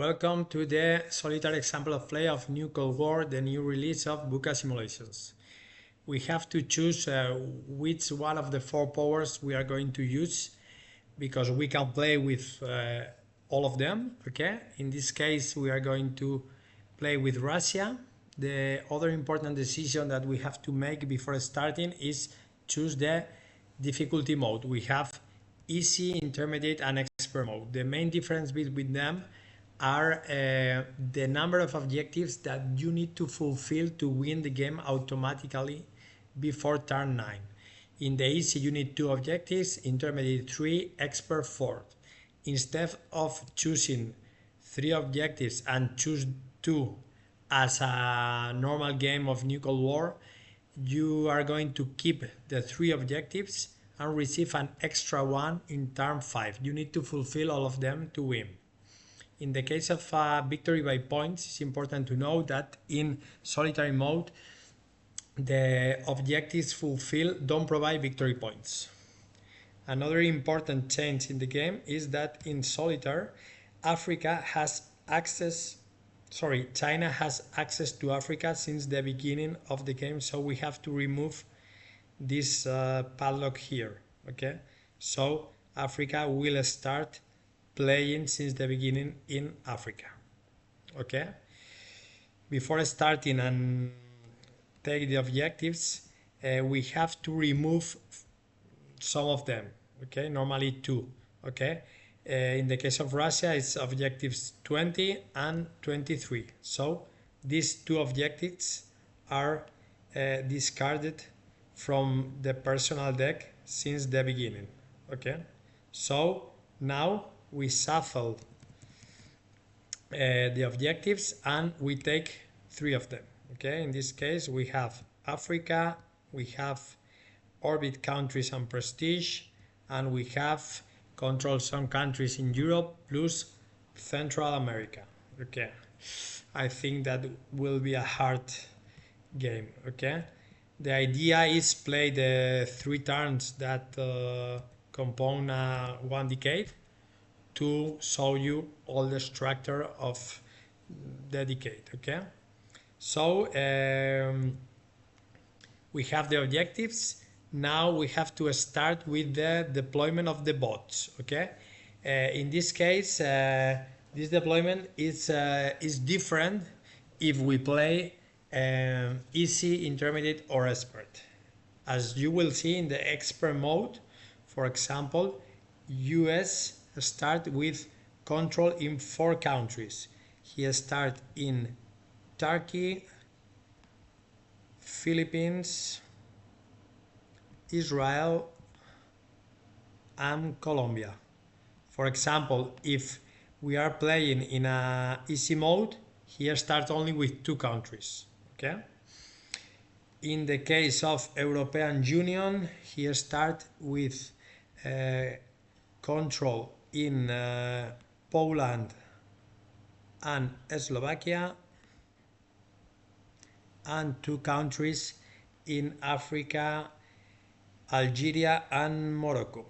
Welcome to the solitaire example of play of New Cold War, the new release of Buka Simulations. We have to choose which one of the four powers we are going to use because we can play with all of them, okay? In this case, we are going to play with Russia. The other important decision that we have to make before starting is choose the difficulty mode. We have easy, intermediate, and expert mode. The main difference between them are the number of objectives that you need to fulfill to win the game automatically before turn 9. In the easy you need 2 objectives, intermediate 3, expert 4. Instead of choosing 3 objectives and choose 2 as a normal game of New Cold War, you are going to keep the 3 objectives and receive an extra one in turn 5. You need to fulfill all of them to win. In the case of victory by points, it's important to know that in solitary mode, the objectives fulfilled don't provide victory points. Another important change in the game is that in solitaire, China has access to Africa since the beginning of the game, so we have to remove this padlock here, okay? So Africa will start playing since the beginning in Africa, okay? Before starting and take the objectives, we have to remove some of them, okay? Normally 2, okay? In the case of Russia, it's objectives 20 and 23. So these 2 objectives are discarded from the personal deck since the beginning, okay? So now we shuffle the objectives and we take 3 of them, okay? In this case we have Africa, we have orbit countries and prestige, and we have control some countries in Europe plus Central America, okay? I think that will be a hard game, okay? The idea is play the 3 turns that compone one decade to show you all the structure of the decade, okay? So we have the objectives. Now we have to start with the deployment of the bots, okay? In this case, this deployment is different if we play easy, intermediate, or expert. As you will see in the expert mode, for example, US start with control in 4 countries. He start in Turkey, Philippines, Israel, and Colombia. For example, if we are playing in a easy mode, he starts only with 2 countries, okay? In the case of European Union, he start with control in Poland and Slovakia, and 2 countries in Africa, Algeria and Morocco.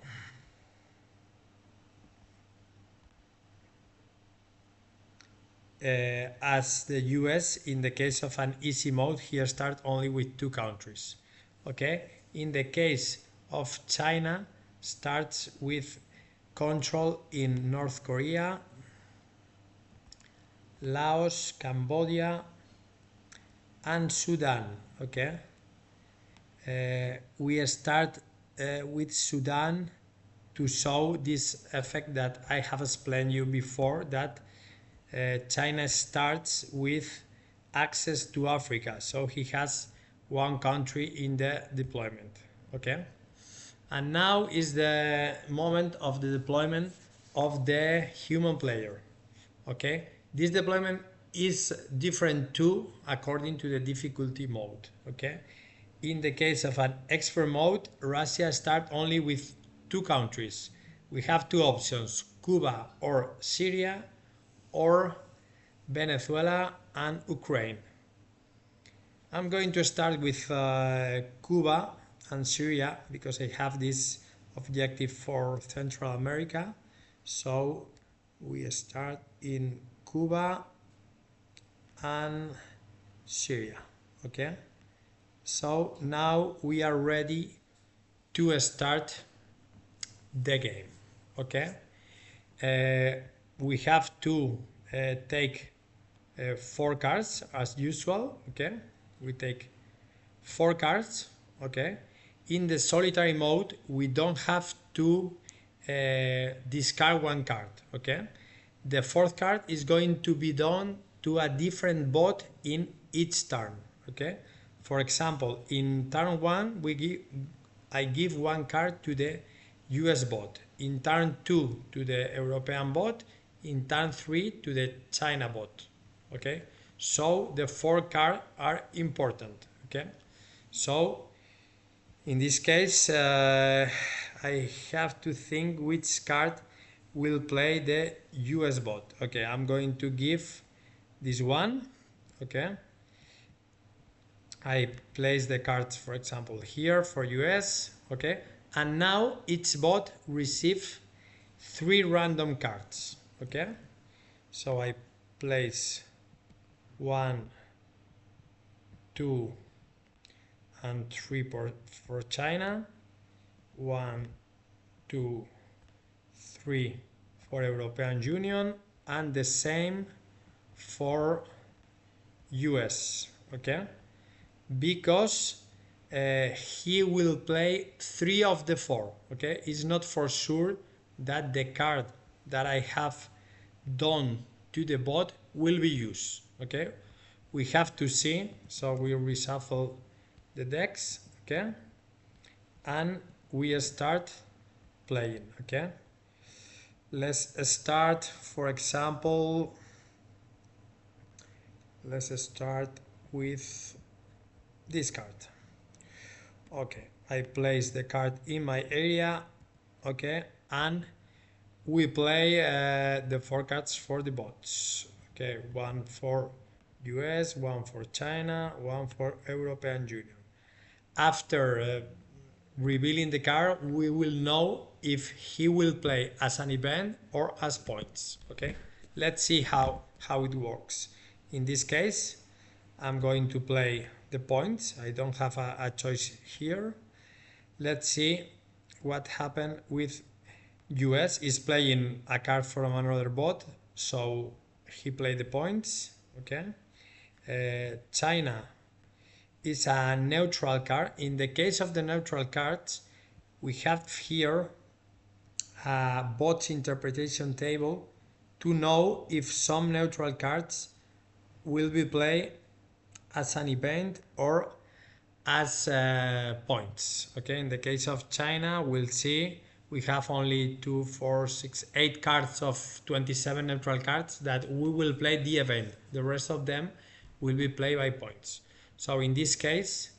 As the US, in the case of an easy mode, here start only with 2 countries, okay? In the case of China, starts with control in North Korea, Laos, Cambodia, and Sudan, okay? We start with Sudan to show this effect that I have explained you before, that China starts with access to Africa, so he has 1 country in the deployment, okay? And now is the moment of the deployment of the human player, okay? This deployment is different too according to the difficulty mode, okay? In the case of an expert mode, Russia start only with 2 countries. We have 2 options, Cuba or Syria, or Venezuela and Ukraine. I'm going to start with Cuba and Syria because I have this objective for Central America. So we start in Cuba and Syria. Okay, so now we are ready to start the game. Okay, we have to take 4 cards as usual. Okay, we take 4 cards. Okay, in the solitary mode we don't have to discard 1 card. Okay, the 4th card is going to be done to a different bot in each turn. Okay, for example, in turn 1 I give 1 card to the US bot, in turn 2 to the European bot, in turn 3 to the China bot. Okay, so the 4 cards are important. Okay, so in this case I have to think which card will play the US bot. Okay, I'm going to give this one. Okay, I place the cards, for example, here for US. Okay, and now each bot receives 3 random cards. Okay, so I place 1, 2 and 3 for China, 1, 2, 3 for European Union, and the same for US. Okay, because he will play 3 of the 4. Okay, it's not for sure that the card that I have done to the bot will be used. Okay, we have to see, so we reshuffle the decks. Okay, and we start playing. Okay, let's start, for example, let's start with this card. Okay, I place the card in my area. Okay, and we play the 4 cards for the bots. Okay, 1 for US, 1 for China, 1 for European Union. After revealing the card, we will know if he will play as an event or as points. Okay, let's see how it works. In this case, I'm going to play the points. I don't have a choice here. Let's see what happened with US. Is playing a card from another bot, so he played the points. Okay, China is a neutral card. In the case of the neutral cards, we have here a bot's interpretation table to know if some neutral cards will be played as an event or as points. Okay, in the case of China, we'll see we have only 2, 4, 6, 8 cards of 27 neutral cards that we will play the event. The rest of them will be played by points. So in this case,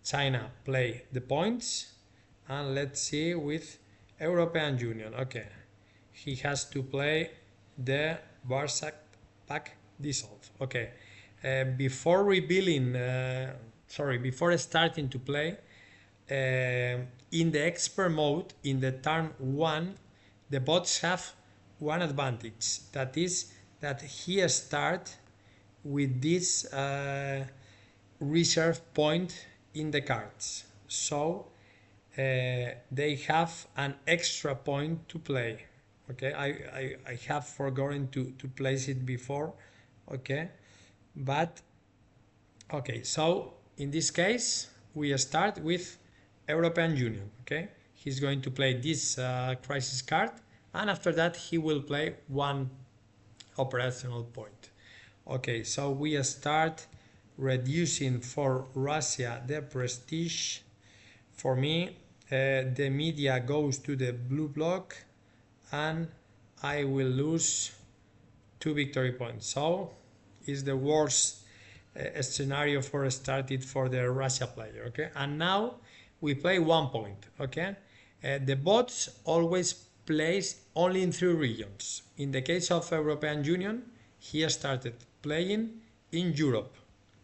China play the points, and let's see with European Union. Okay, he has to play the Warsaw Pact dissolve. Okay, before revealing, before starting to play, in the expert mode, in the turn 1, the bots have one advantage. That is that he start with this reserve point in the cards. So they have an extra point to play. Okay, I have forgotten to place it before. Okay, but okay, so in this case we start with European Union. Okay, he's going to play this crisis card, and after that he will play 1 operational point. Okay, so we start reducing for Russia the prestige. For me, the media goes to the blue block, and I will lose 2 victory points. So it's the worst scenario for started for the Russia player. Okay, and now we play 1 point. Okay, the bots always plays only in 3 regions. In the case of European Union, he started playing in Europe.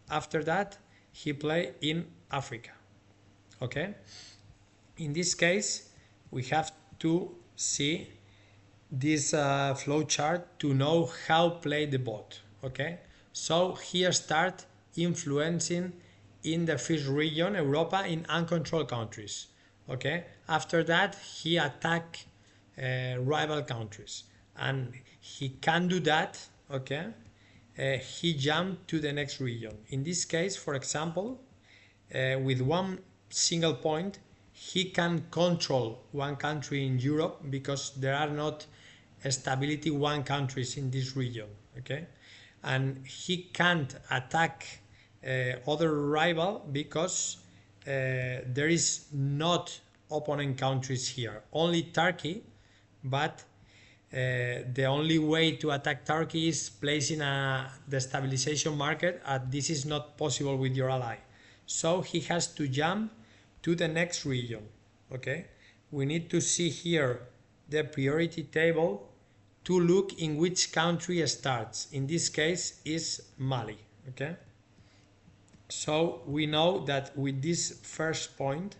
After that, he played in Africa. Okay, in this case we have to see this flow chart to know how play the bot. Okay, so he start influencing in the first region Europa in uncontrolled countries. Okay, after that he attack rival countries, and he can do that. Okay, he jump to the next region. In this case, for example, with one single point, he can control one country in Europe because there are not stability one countries in this region. Okay, and he can't attack other rival because there is not opponent countries here, only Turkey, but the only way to attack Turkey is placing a destabilization market, and this is not possible with your ally. So he has to jump to the next region. Okay, we need to see here the priority table to look in which country starts. In this case is Mali. Okay, so we know that with this first point,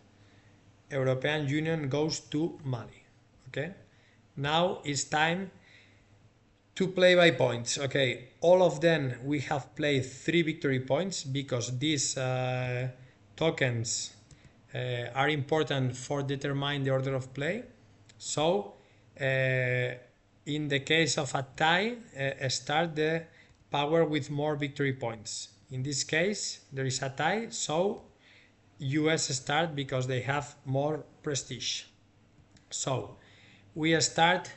European Union goes to Mali. Okay, now it's time to play by points. Okay, all of them we have played 3 victory points because these tokens are important for determine the order of play. So in the case of a tie, start the power with more victory points. In this case there is a tie, so US start because they have more prestige. So we start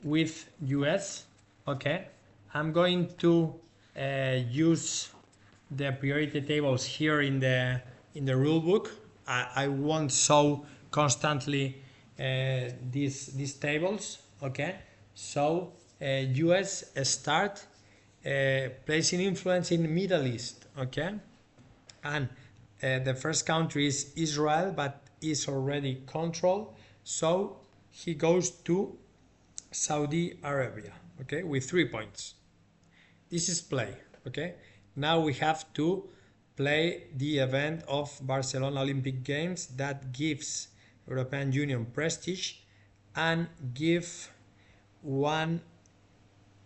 with US. Okay, I'm going to use the priority tables here in the rule book. I won't show constantly these tables. Okay, so US start placing influence in Middle East. Okay, and the first country is Israel, but is already controlled, so he goes to Saudi Arabia. Okay, with 3 points. This is play. Okay, now we have to play the event of Barcelona Olympic Games that gives European Union prestige and give one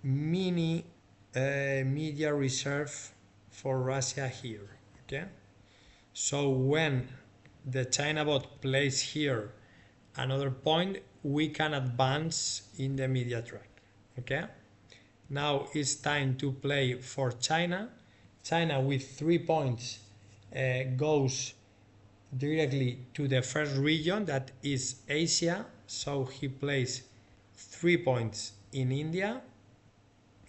mini media reserve for Russia here. Okay, so when the China bot plays here another point, we can advance in the media track. Okay, now it's time to play for China. China with 3 points goes directly to the first region, that is Asia, so he plays 3 points in India.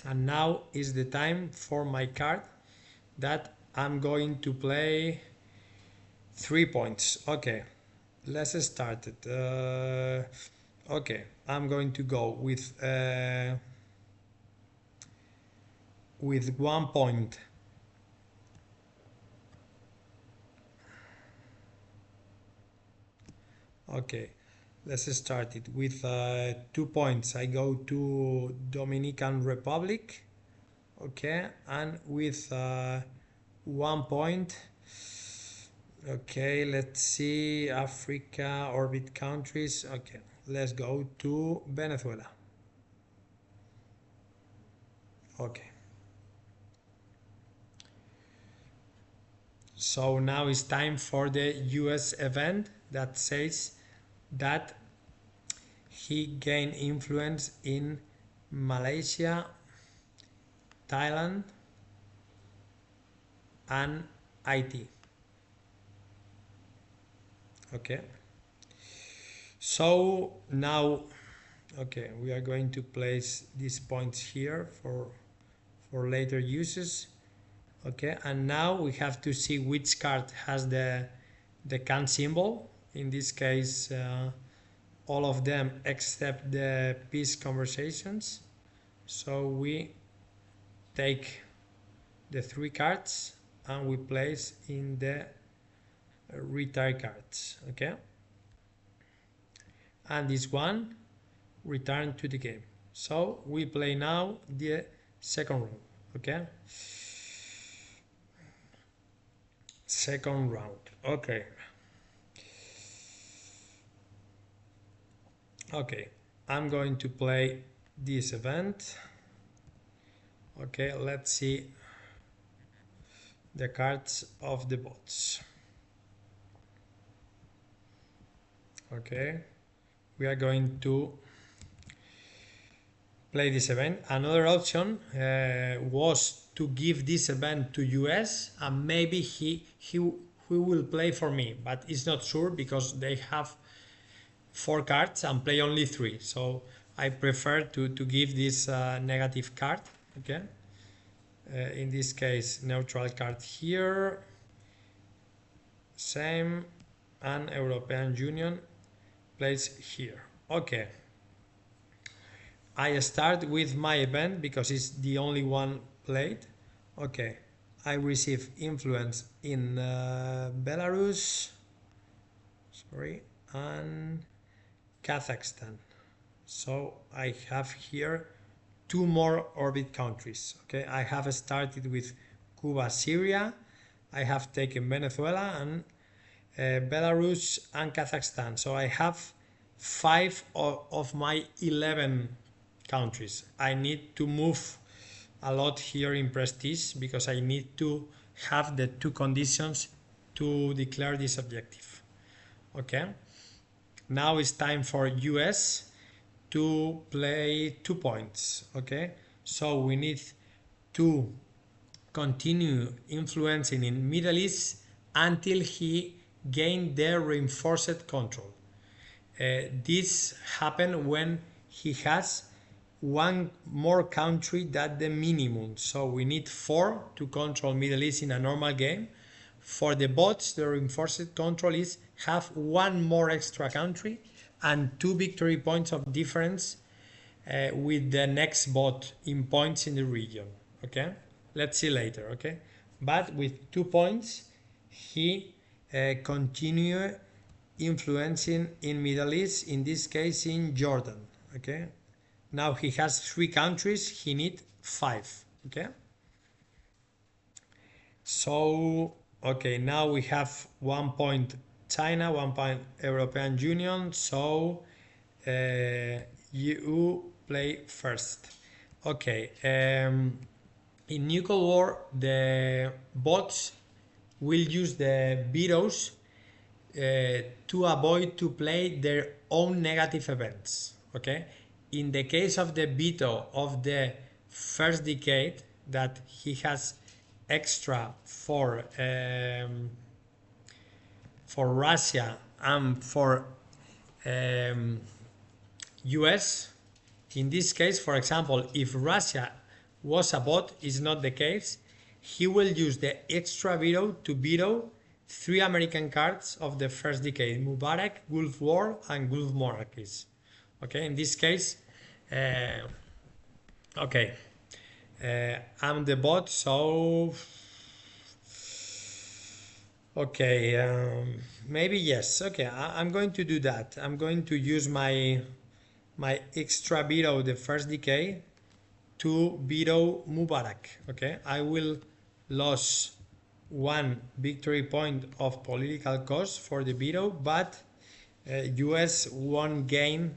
And now is the time for my card that I'm going to play 3 points. Okay, let's start it. Okay, I'm going to go with 1 point. Okay, let's start it with 2 points. I go to Dominican Republic. Okay, and with 1 point. Okay, let's see, Africa, orbit countries. Okay, let's go to Venezuela. Okay. So now it's time for the US event that says that he gained influence in Malaysia, Thailand, and IT. Okay, so now, okay, we are going to place these points here for later uses. Okay, and now we have to see which card has the can symbol. In this case, all of them except the peace conversations. So we take the 3 cards and we place in the retire cards. Okay, and this one return to the game. So we play now the second round. Okay, second round. Okay, okay, I'm going to play this event. Okay, let's see the cards of the bots. Okay, we are going to play this event. Another option was to give this event to US, and maybe he will play for me, but it's not sure because they have 4 cards and play only 3. So I prefer to give this negative card. Okay. In this case, neutral card here, same, and European Union plays here. Okay. I start with my event because it's the only one played. Okay, I receive influence in Belarus, sorry, and Kazakhstan. So I have here 2 more orbit countries. Okay, I have started with Cuba, Syria. I have taken Venezuela and Belarus and Kazakhstan. So I have 5 of my 11 countries. I need to move a lot here in prestige because I need to have the 2 conditions to declare this objective. Okay, now it's time for US to play 2 points. Okay, so we need to continue influencing in Middle East until he gained the reinforced control. This happened when he has 1 more country than the minimum. So we need 4 to control Middle East in a normal game. For the bots, the reinforced control is have 1 more extra country and 2 victory points of difference with the next bot in points in the region. Okay, let's see later. Okay, but with 2 points, he continue influencing in Middle East. In this case, in Jordan. Okay. Now he has 3 countries, he needs 5. Okay. So, okay, now we have 1 point China, 1 point European Union. So, you play first. Okay. In Nuclear War, the bots will use the vetoes to avoid to play their own negative events. Okay. In the case of the veto of the first decade that he has extra for Russia and for US, in this case, for example, if Russia was a bot, is not the case, he will use the extra veto to veto 3 American cards of the first decade: Mubarak, Gulf War, and Gulf monarchies. Okay, in this case, okay, I'm the bot, so okay, maybe yes. Okay, I'm going to do that. I'm going to use my extra veto the first decade to veto Mubarak. Okay, I will lose 1 victory point of political cost for the veto, but US won't gain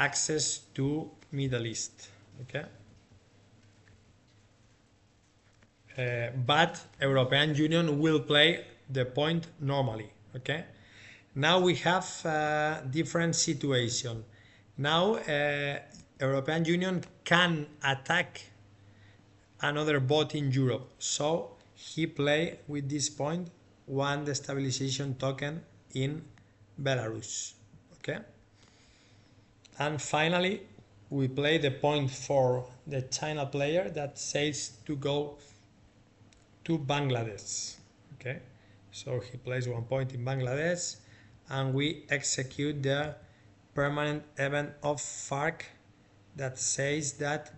access to Middle East. Okay, but European Union will play the point normally. Okay, now we have a different situation. Now European Union can attack another bot in Europe, so he play with this point 1 destabilization token in Belarus. Okay, and finally we play the point for the China player that says to go to Bangladesh. Okay, so he plays 1 point in Bangladesh, and we execute the permanent event of FARC that says that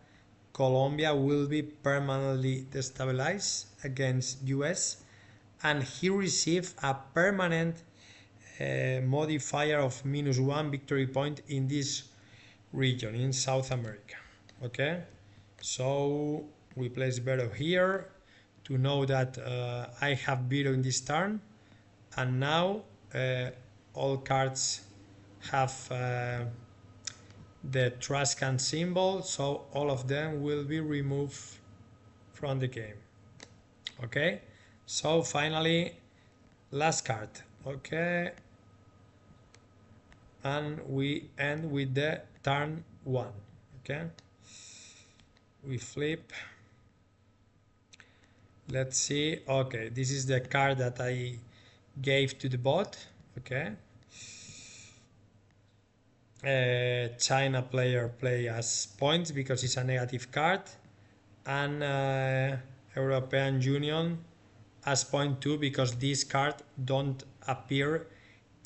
Colombia will be permanently destabilized against US, and he received a permanent modifier of -1 victory point in this region in South America. Okay, so we place veto here to know that I have veto in this turn, and now all cards have the trash can symbol, so all of them will be removed from the game. Okay, so finally last card. Okay, and we end with the turn 1. Okay, we flip. Let's see. Okay, this is the card that I gave to the bot. Okay, China player play as points because it's a negative card, and European Union as point 2 because this card don't appear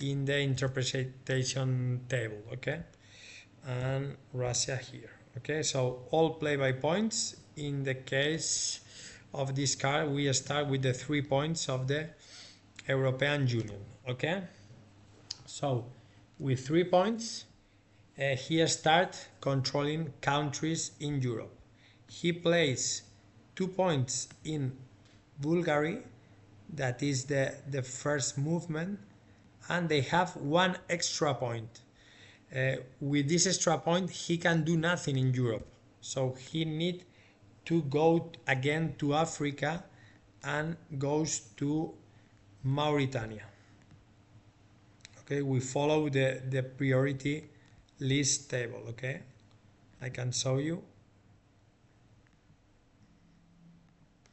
in the interpretation table. Okay, and Russia here. Okay, so all play by points. In the case of this card, we start with the 3 points of the European Union. Okay, so with 3 points, he starts controlling countries in Europe. He plays 2 points in Bulgaria, that is the first movement, and they have 1 extra point. With this extra point, he can do nothing in Europe, so he need to go again to Africa and goes to Mauritania. Okay, we follow the priority list table. Okay, I can show you.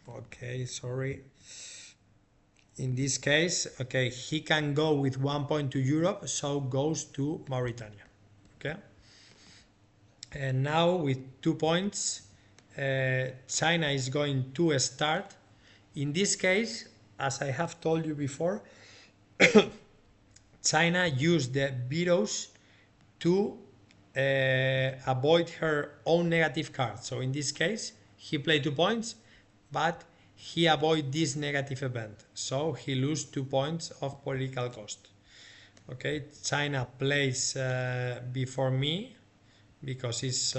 Okay, sorry. In this case, okay, he can go with 1 point to Europe, so goes to Mauritania. Okay, and now with 2 points, China is going to start. In this case, as I have told you before, China used the vetoes to avoid her own negative card. So in this case, he played 2 points, but he avoid this negative event. So he lose 2 points of political cost. Okay, China plays before me because it's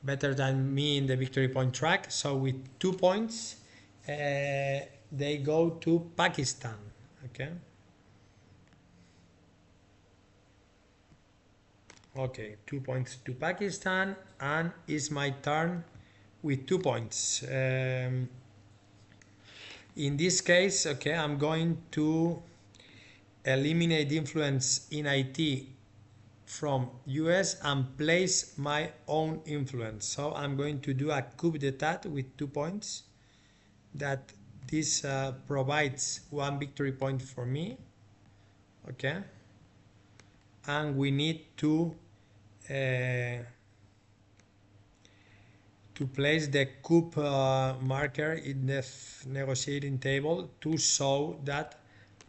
better than me in the victory point track. So with 2 points, they go to Pakistan. Okay. Okay, 2 points to Pakistan, and it's my turn with 2 points. In this case, okay, I'm going to eliminate influence in IT from US and place my own influence. So I'm going to do a coup d'etat with 2 points. That this provides 1 victory point for me. Okay, and we need to place the coup marker in the negotiating table to show that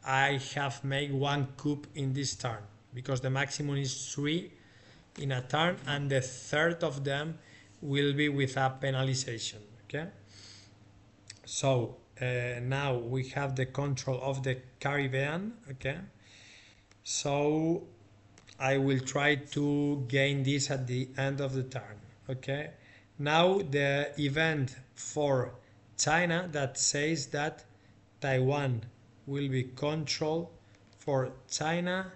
I have made 1 coup in this turn, because the maximum is 3 in a turn, and the third of them will be with a penalization. Okay, so now we have the control of the Caribbean. Okay, so I will try to gain this at the end of the turn. Okay, now the event for China that says that Taiwan will be controlled for China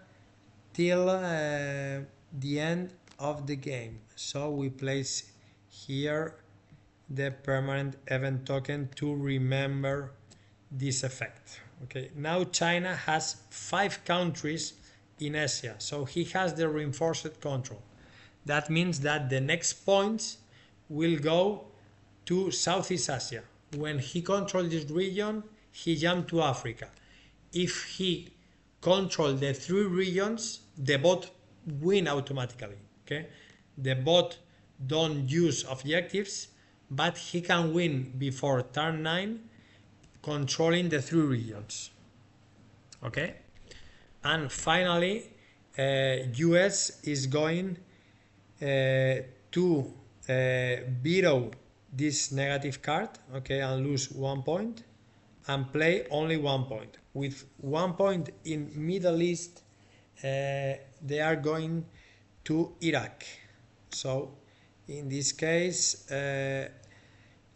till the end of the game. So we place here the permanent event token to remember this effect. Okay, now China has 5 countries in Asia, so he has the reinforced control. That means that the next points will go to Southeast Asia. When he controls this region, he jumps to Africa. If he controls the 3 regions, the bot win automatically. Okay, the bot don't use objectives, but he can win before turn 9 controlling the 3 regions. Okay, and finally US is going to veto this negative card, okay, and lose 1 point and play only 1 point. With 1 point in Middle East, they are going to Iraq. So in this case,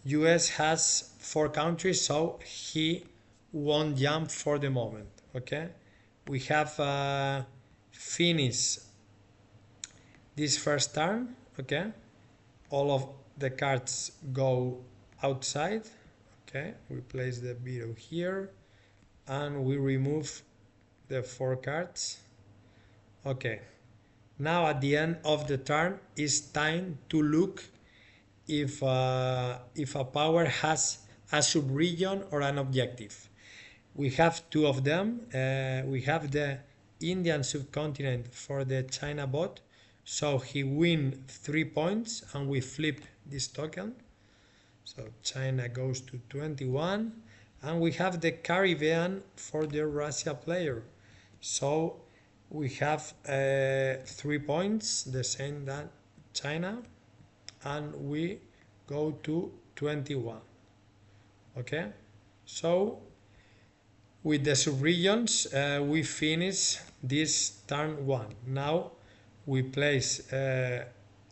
US has 4 countries, so he won't jump for the moment. Okay, we have finished this first turn, okay, all of the cards go outside, okay, we place the zero here and we remove the 4 cards, okay. Now at the end of the turn it's time to look if a power has a sub-region or an objective. We have 2 of them. We have the Indian subcontinent for the China bot, so he win 3 points and we flip this token, so China goes to 21, and we have the Caribbean for the Russia player, so we have 3 points, the same that China, and we go to 21, okay. So with the subregions we finish this turn 1. Now we place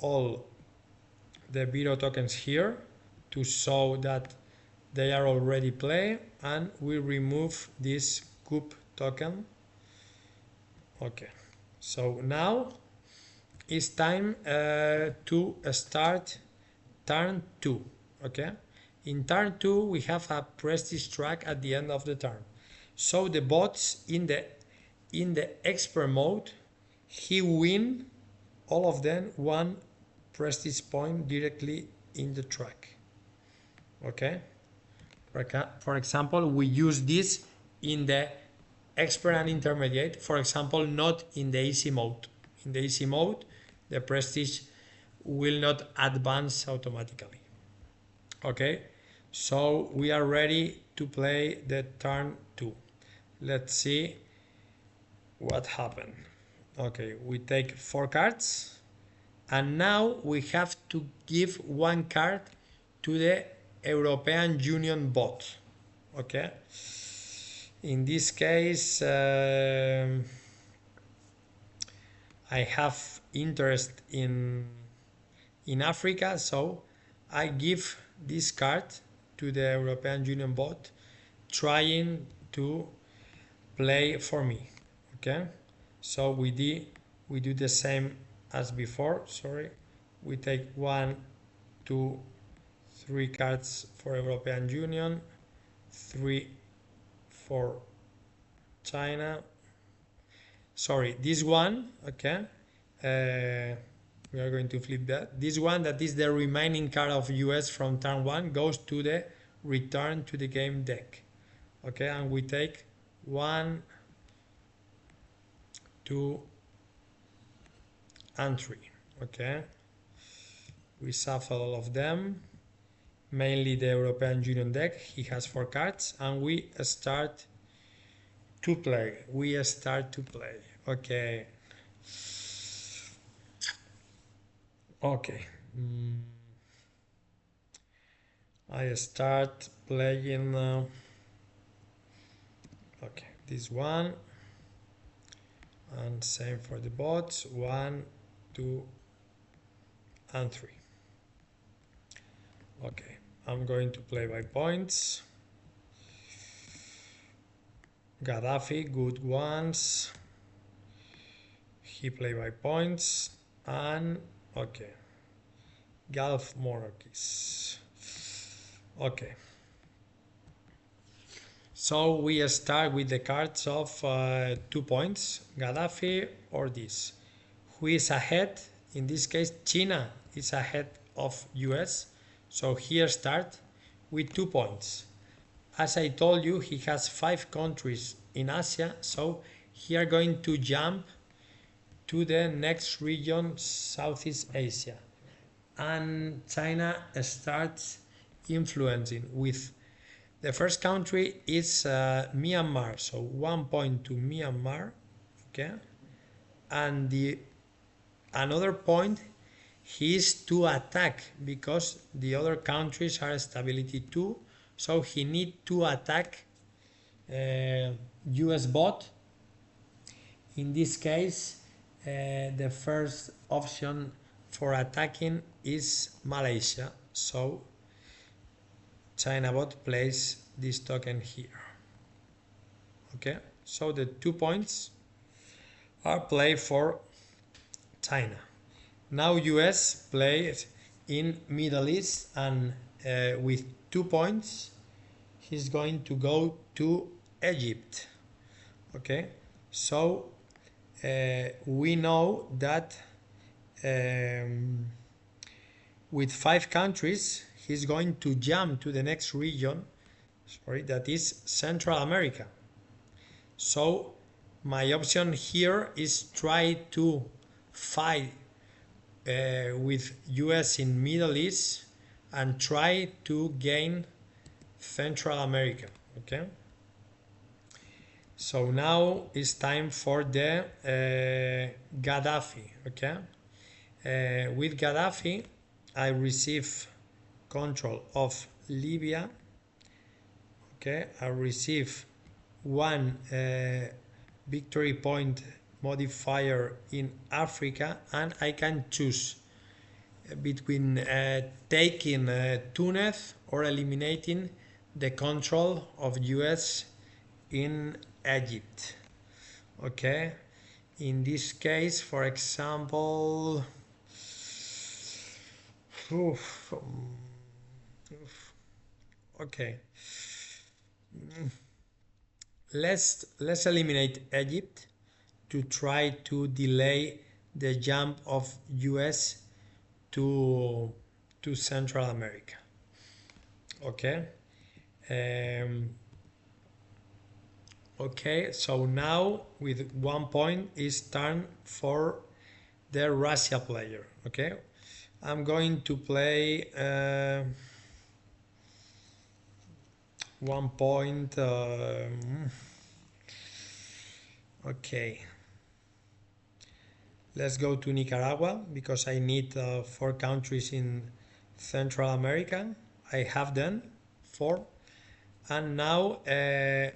all the Viro tokens here to show that they are already played, and we remove this coup token, okay. So now it's time to start turn 2, okay. In turn 2 we have a prestige track at the end of the turn, so the bots in the expert mode, he win all of them 1 prestige point directly in the track, okay. For example, we use this in the expert and intermediate, for example, not in the easy mode. In the easy mode the prestige will not advance automatically, okay. So we are ready to play the turn 2. Let's see what happened. Okay, we take 4 cards, and now we have to give 1 card to the European Union bot, okay. In this case I have interest in Africa, so I give this card to the European Union bot, trying to play for me, okay. So we do the same as before, sorry. We take 1, 2, 3 cards for European Union, 3 for China, sorry, this one, okay. We are going to flip that. This one, that is the remaining card of US from turn 1, goes to the return to the game deck, okay. And we take 1, 2, and 3, okay. We shuffle all of them, mainly the European Union deck. He has 4 cards, and we start to play. Okay. Okay. I start playing okay, this one, and same for the bots, 1, 2, and 3. Okay, I'm going to play by points. Gaddafi, good ones. He play by points, and okay, Gulf monarchies. Okay, so we start with the cards of 2 points, Gaddafi or this. Who is ahead? In this case, China is ahead of US, so here start with 2 points. As I told you, he has 5 countries in Asia, so he are going to jump to the next region, Southeast Asia, and China starts influencing with the first country is Myanmar, so 1 point to Myanmar, okay, and the another point he is to attack because the other countries are stability 2, so he need to attack US bot. In this case the first option for attacking is Malaysia, so China bot plays this token here, okay. So the 2 points are played for China. Now US plays in Middle East, and with 2 points he's going to go to Egypt. Okay, so we know that with 5 countries he's going to jump to the next region, sorry, that is Central America. So my option here is try to fight with US in Middle East and try to gain Central America. Okay, so now it's time for the Gaddafi. Okay, with Gaddafi I receive control of Libya. Okay, I receive one victory point modifier in Africa, and I can choose between taking Tunis or eliminating the control of US in Egypt. Okay, in this case, for example, oof, okay, let's eliminate Egypt to try to delay the jump of US to Central America. Okay. Okay, so now with 1 point is time for the Russia player. Okay, I'm going to play 1 point. Okay, let's go to Nicaragua because I need 4 countries in Central America. I have them 4, and now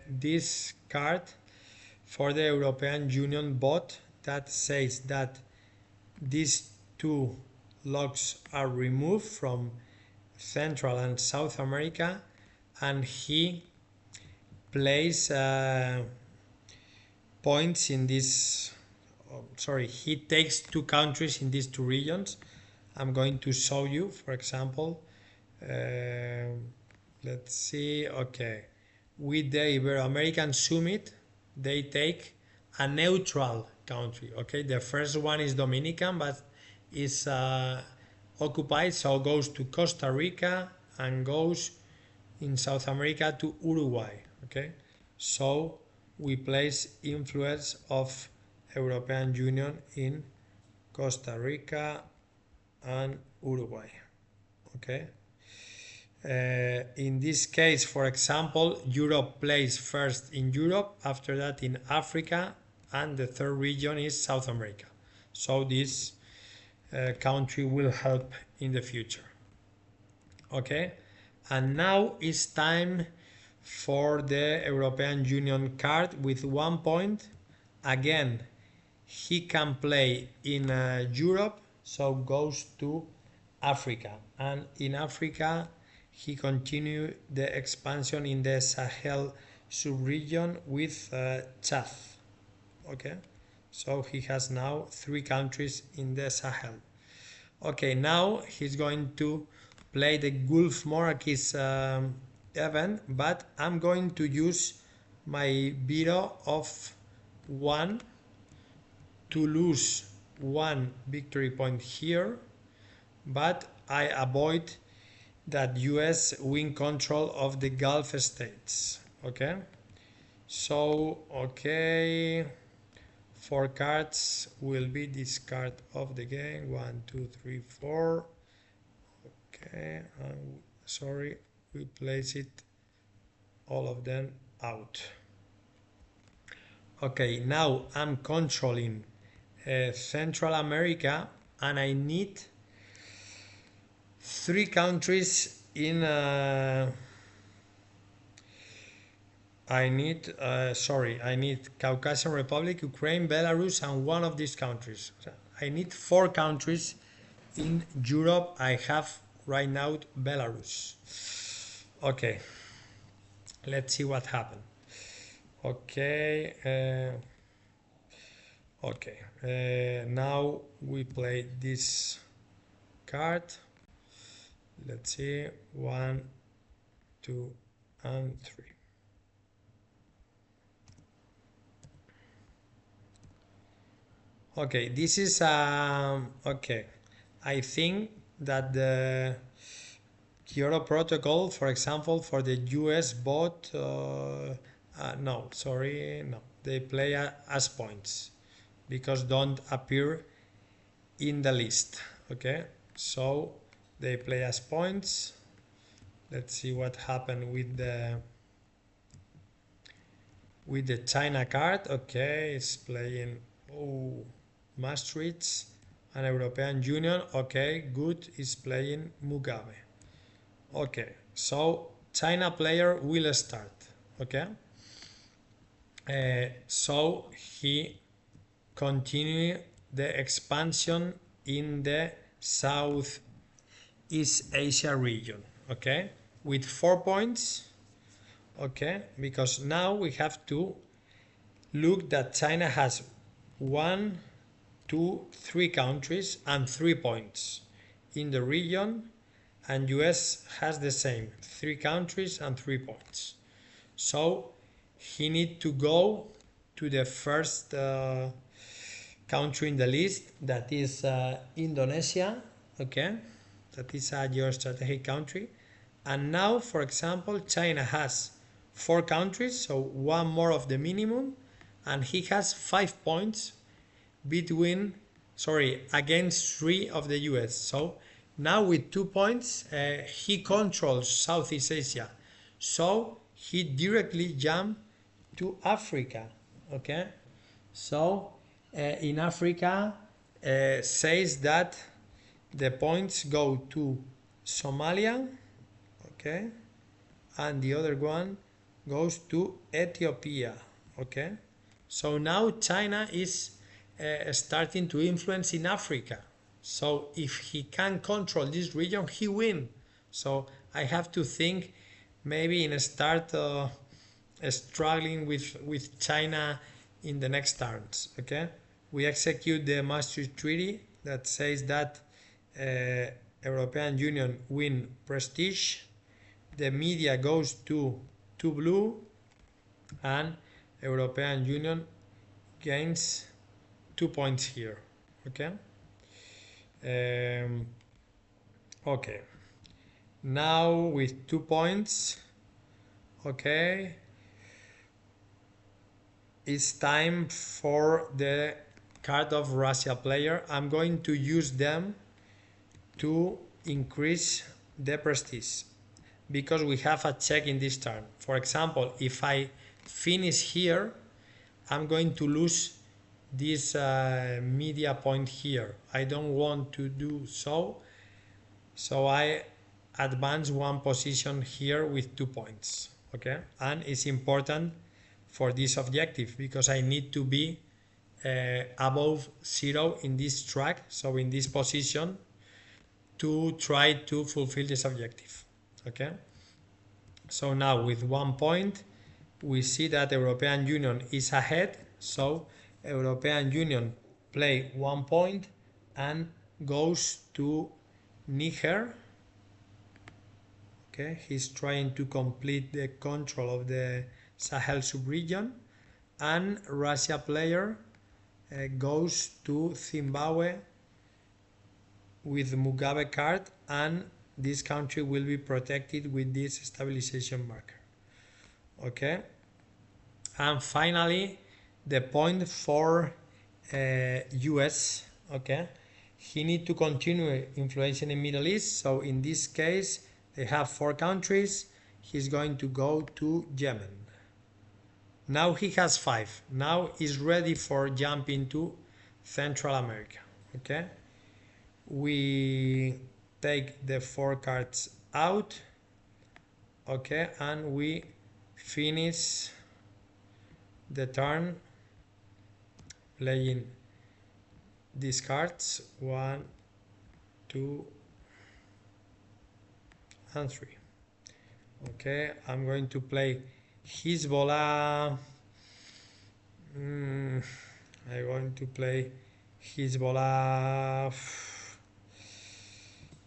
this card for the European Union bot that says that these 2 logs are removed from Central and South America, and he plays points in this. He takes 2 countries in these 2 regions. I'm going to show you, for example. Let's see. Okay, with the Ibero-American Summit, they take a neutral country. Okay, the first one is Dominican, but is occupied, so goes to Costa Rica and goes in South America to Uruguay. Okay, so we place influence of European Union in Costa Rica and Uruguay. Okay. In this case, for example, Europe plays first in Europe, after that in Africa, and the third region is South America. So this country will help in the future. Okay, and now it's time for the European Union card with 1 point. Again, he can play in Europe, so goes to Africa, and in Africa he continued the expansion in the Sahel sub-region with Chad. Okay, so he has now 3 countries in the Sahel. Okay, now he's going to play the Gulf Monarchies event, but I'm going to use my veto of 1 to lose 1 victory point here, but I avoid that US win control of the Gulf states. Okay, so okay, 4 cards will be this card of the game. 1, 2, 3, 4. Okay, sorry, we place it all of them out. Okay, now I'm controlling Central America, and I need 3 countries in I need Caucasian Republic, Ukraine, Belarus, and one of these countries. I need 4 countries in Europe. I have right now Belarus. Okay, let's see what happened. Okay, Okay, now we play this card. Let's see, 1, 2, and 3. Okay, this is okay. I think that the Kyoto Protocol, for example, for the US bought no, sorry, no, they play as points because don't appear in the list. Okay, so they play as points. Let's see what happened with the China card. Okay, it's playing Maastricht and European Union. Okay, good, is playing Mugabe. Okay, so China player will start. Okay, so he continue the expansion in the Southeast Asia region. Okay, with 4 points. Okay, because now we have to look that China has 1, 2, 3 countries and 3 points in the region, and US has the same 3 countries and 3 points. So he need to go to the first country in the list, that is Indonesia. Okay, that is a geostrategic country. And now, for example, China has 4 countries, so one more of the minimum, and he has 5 points between, sorry, against 3 of the US. So now with 2 points, he controls Southeast Asia. So he directly jumped to Africa. Okay, so in Africa says that the points go to Somalia. Okay, and the other one goes to Ethiopia. Okay, so now China is starting to influence in Africa. So if he can control this region, he win. So I have to think maybe in a start struggling with China in the next turns. Okay, we execute the Maastricht Treaty that says that European Union win prestige, the media goes to blue, and European Union gains 2 points here. Okay, okay, now with 2 points, okay, it's time for the card of Russia player. I'm going to use them to increase the prestige because we have a check in this turn. For example, if I finish here, I'm going to lose this media point here. I don't want to do so, so I advance one position here with 2 points. Okay, and it's important for this objective because I need to be above 0 in this track, so in this position, to try to fulfill this objective. Okay, so now with 1 point we see that European Union is ahead, so European Union play 1 point and goes to Niger. Okay, he's trying to complete the control of the Sahel sub-region, and Russia player goes to Zimbabwe with Mugabe card, and this country will be protected with this stabilization marker. Okay, and finally the point for US. Okay, he need to continue influencing in Middle East, so in this case they have 4 countries. He's going to go to Yemen. Now he has 5. Now he's ready for jumping to Central America. Okay, we take the 4 cards out. Okay, and we finish the turn playing these cards 1, 2, and 3. Okay, I'm going to play Hezbollah. I'm going to play Hezbollah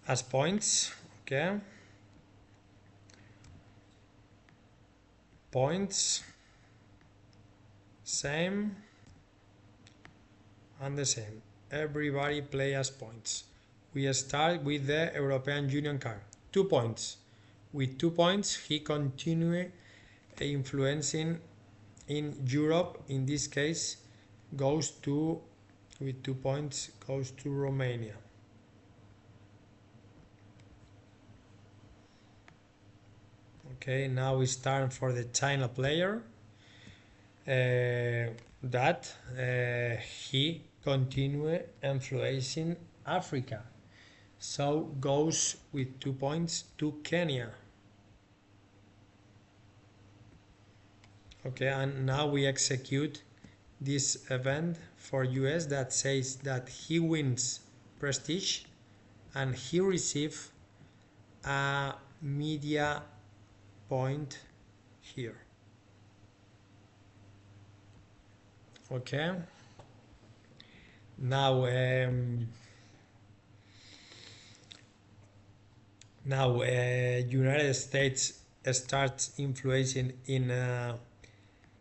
as points. Okay, points, same and the same. Everybody play as points. We start with the European Union card. 2 points. With 2 points, he continue influencing in Europe. In this case, goes to, with 2 points, goes to Romania. Okay, now it's time for the China player. That he continue influencing Africa. So goes with 2 points to Kenya. Okay, and now we execute this event for US that says that he wins prestige and he receives a media point here. Okay, now United States starts influencing in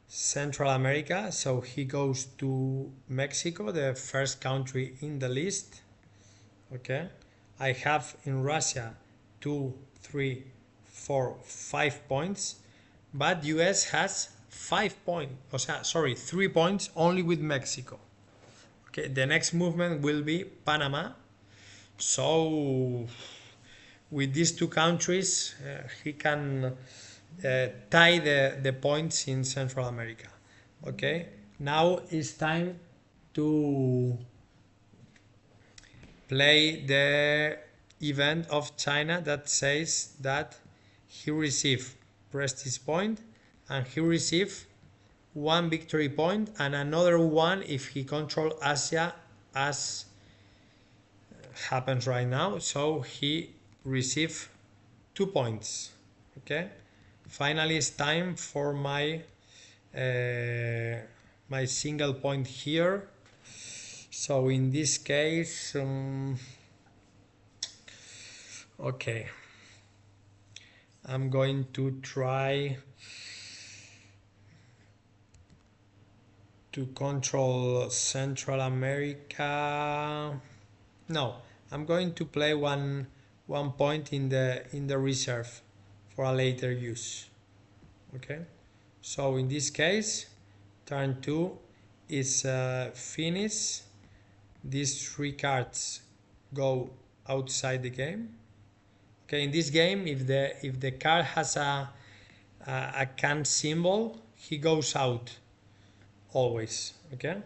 Central America, so he goes to Mexico, the first country in the list. Okay, I have in Russia 2, 3, 4, 5 points, but US has 5 points, sorry, 3 points only with Mexico. Okay, the next movement will be Panama. So with these two countries, he can tie the points in Central America. Okay, now it's time to play the event of China that says that he received prestige point and he received 1 victory point and another one if he control Asia, as happens right now. So he received 2 points. Okay, finally it's time for my my single point here. So in this case, okay, I'm going to try to control Central America. No, I'm going to play one point in the reserve for a later use. Okay, so in this case, turn 2 is finish. These 3 cards go outside the game. Okay, in this game, if the card has a can symbol, he goes out always. Okay,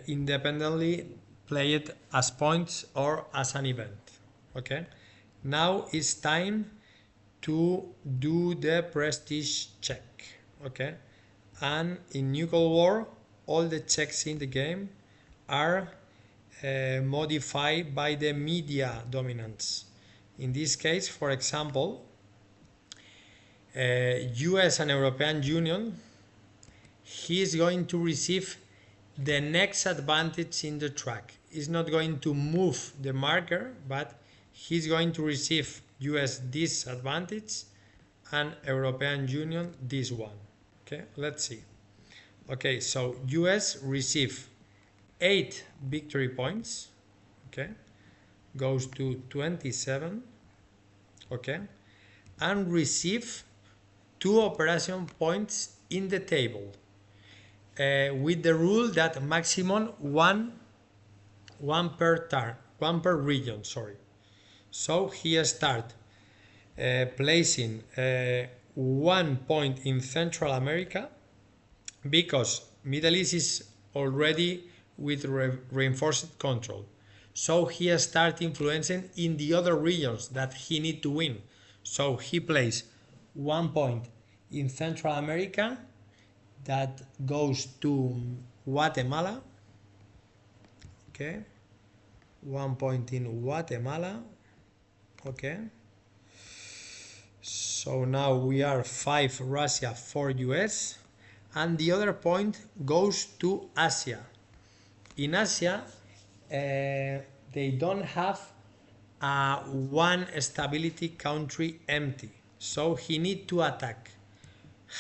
independently play it as points or as an event. Okay, now it's time to do the prestige check. Okay, and in Nuclear War, all the checks in the game are modified by the media dominance. In this case, for example, US and European Union, he is going to receive the next advantage in the track. He's not going to move the marker, but he's going to receive US this advantage and European Union this one. Okay, let's see. Okay, so US receive 8 victory points. Okay, goes to 27. Okay, and receive 2 operation points in the table. With the rule that maximum one per turn, 1 per region, sorry. So he start placing 1 point in Central America because Middle East is already with reinforced control. So he start influencing in the other regions that he need to win. So he plays 1 point in Central America that goes to Guatemala. Okay, 1 point in Guatemala. Okay, so now we are 5 Russia, 4 US, and the other point goes to Asia. In Asia, they don't have one stability country empty, so he need to attack.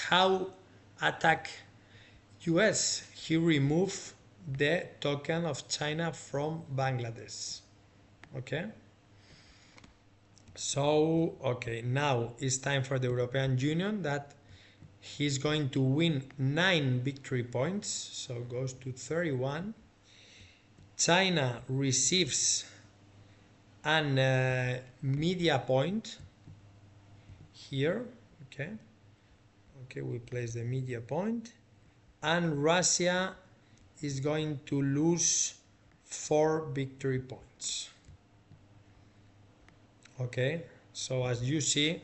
How attack US? He remove the token of China from Bangladesh. Okay. So, okay, now it's time for the European Union that he's going to win 9 victory points, so goes to 31. China receives an media point here, okay. Okay, we place the media point, and Russia is going to lose 4 victory points. Okay, so as you see,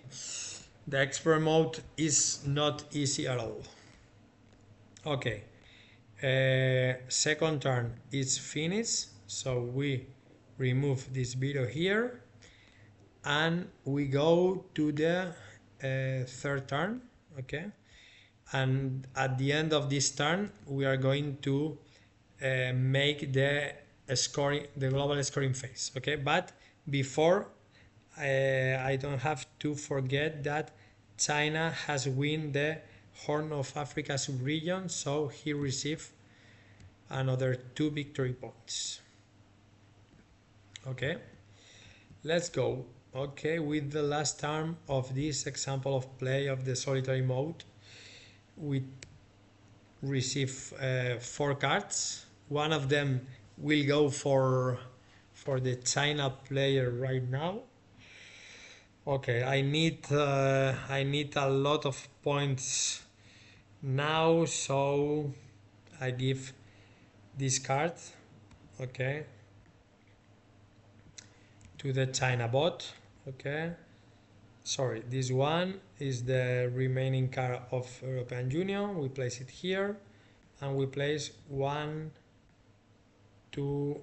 the expert mode is not easy at all. Okay, second turn is finished, so we remove this video here and we go to the third turn. Okay, and at the end of this turn we are going to make the scoring, the global scoring phase. Okay, but before I don't have to forget that China has won the Horn of Africa sub-region, so he received another 2 victory points. Okay, let's go. Okay, with the last turn of this example of play of the solitary mode, we receive 4 cards. One of them will go for the China player right now. Okay, I need a lot of points now, so I give this card, okay, to the China bot. Okay, sorry, this one is the remaining card of European Union. We place it here, and we place 1, 2,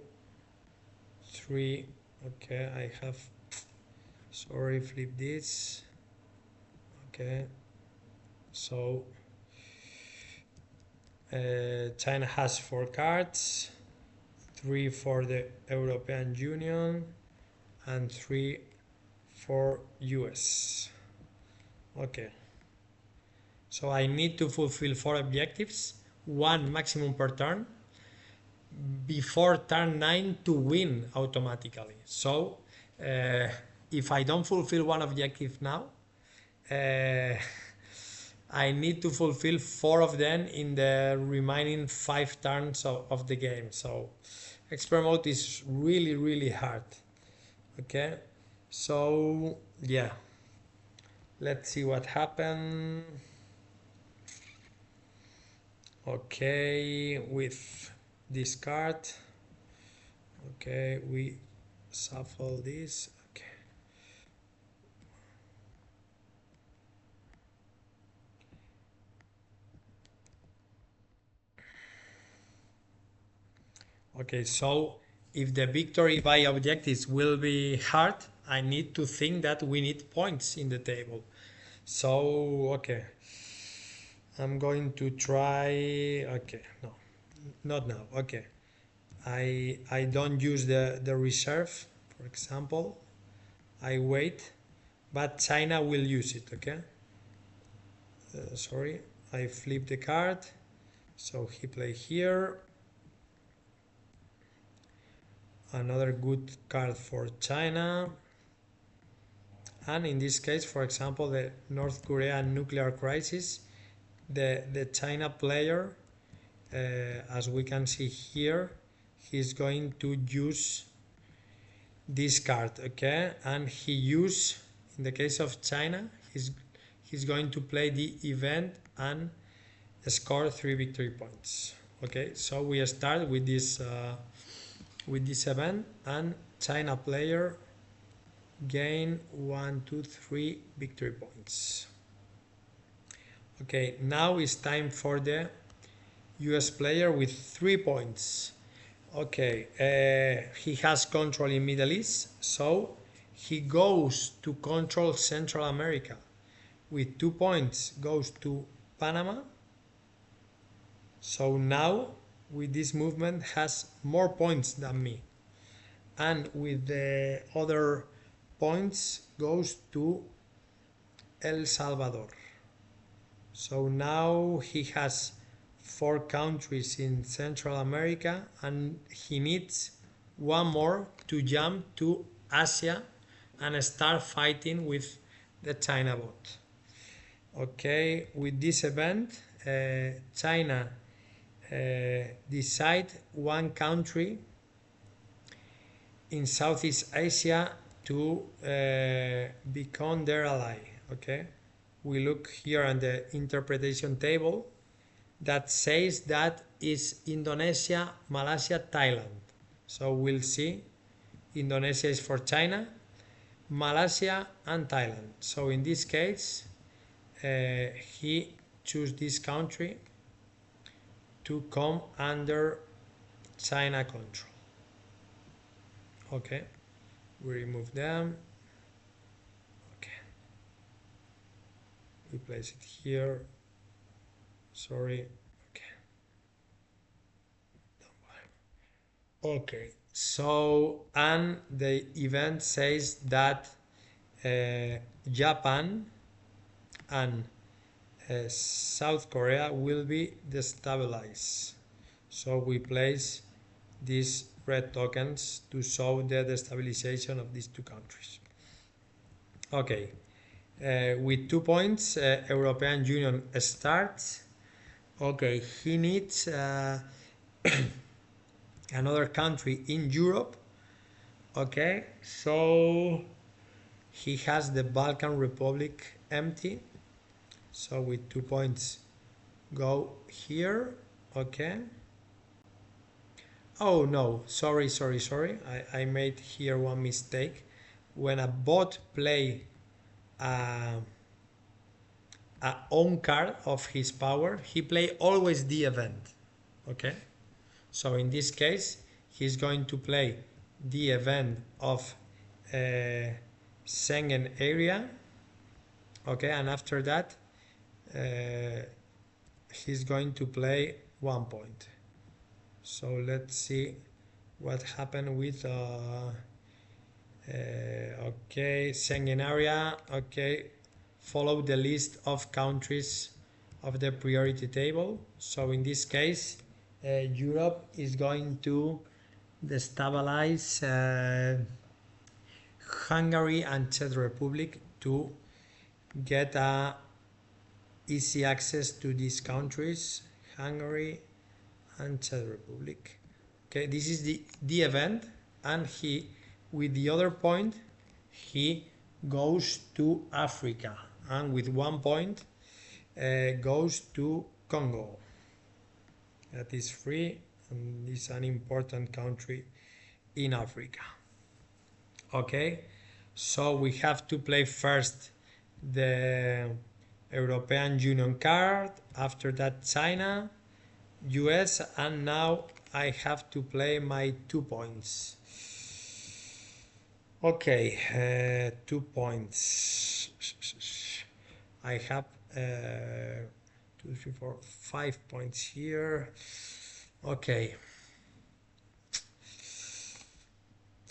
3. Okay, I have, sorry, flip this. Okay, so China has 4 cards, 3 for the European Union and 3 for US. Okay, so I need to fulfill 4 objectives, 1 maximum per turn, before turn 9 to win automatically. So if I don't fulfill 1 objective now, I need to fulfill 4 of them in the remaining 5 turns of the game. So expert mode is really hard. Okay, so yeah, let's see what happened. Okay, with this card, okay, we shuffle this. Okay, so if the victory by objectives will be hard, I need to think that we need points in the table. So, okay, I'm going to try, okay, no, not now, okay. I don't use the reserve, for example. I wait, but China will use it, okay? Sorry, I flip the card, so he play here. Another good card for China, and in this case, for example, the North Korean nuclear crisis, the China player, as we can see here, he's going to use this card, okay, and he use, in the case of China, he's going to play the event and score 3 victory points. Okay, so we start with this event, and China player gain 1, 2, 3 victory points. Okay, now it's time for the US player with 3 points. Okay, he has control in Middle East, so he goes to control Central America. With 2 points goes to Panama, So now with this movement has more points than me, and with the other points goes to El Salvador. So now he has 4 countries in Central America, and he needs one more to jump to Asia and start fighting with the China bot. Okay, with this event, China decide one country in Southeast Asia to become their ally. Okay, we look here on the interpretation table that says that is Indonesia, Malaysia, Thailand. So we'll see Indonesia is for China, Malaysia and Thailand. So in this case, he choose this country to come under China control. Okay, we remove them. Okay, we place it here. Sorry. Okay, so and the event says that Japan and South Korea will be destabilized. So we place these red tokens to show the destabilization of these 2 countries. Okay, with 2 points, European Union starts. Okay, he needs another country in Europe. Okay, so he has the Balkan Republic empty. So with 2 points, go here. Okay. Oh no, sorry. I made here one mistake. When a bot play a own card of his power, he play always the event. Okay. So in this case, he's going to play the event of Schengen area. Okay, and after that, he's going to play 1 point. So let's see what happened with okay, Schengen area. Okay, follow the list of countries of the priority table. So in this case, Europe is going to destabilize Hungary and Czech Republic to get easy access to these countries, Hungary and Czech Republic. Okay, this is the event, and he, with the other point, he goes to Africa, and with 1 point goes to Congo. That is free, and is an important country in Africa. Okay, so we have to play first the European Union card, after that China, US, and now I have to play my 2 points. Okay, 2 points. I have 2, 3, 4, 5 points here. Okay,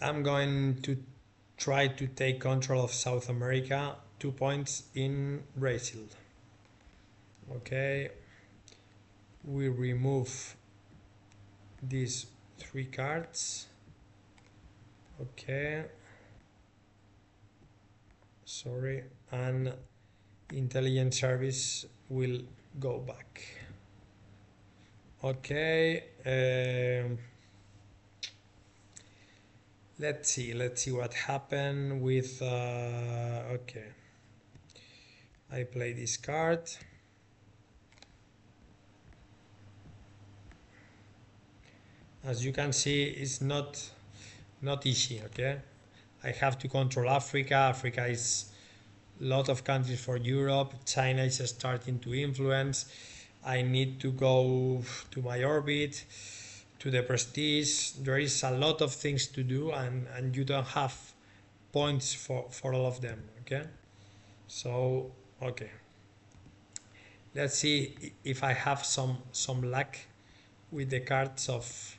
I'm going to try to take control of South America. 2 points in Brazil. Okay, we remove these 3 cards. Okay, sorry, and intelligence service will go back. Okay, let's see what happened with okay, I play this card. As you can see, it's not easy. Okay, I have to control Africa. Africa is a lot of countries for Europe. China is starting to influence. I need to go to my orbit, to the prestige. There is a lot of things to do, and you don't have points for all of them. Okay, so okay, Let's see if I have some luck with the cards of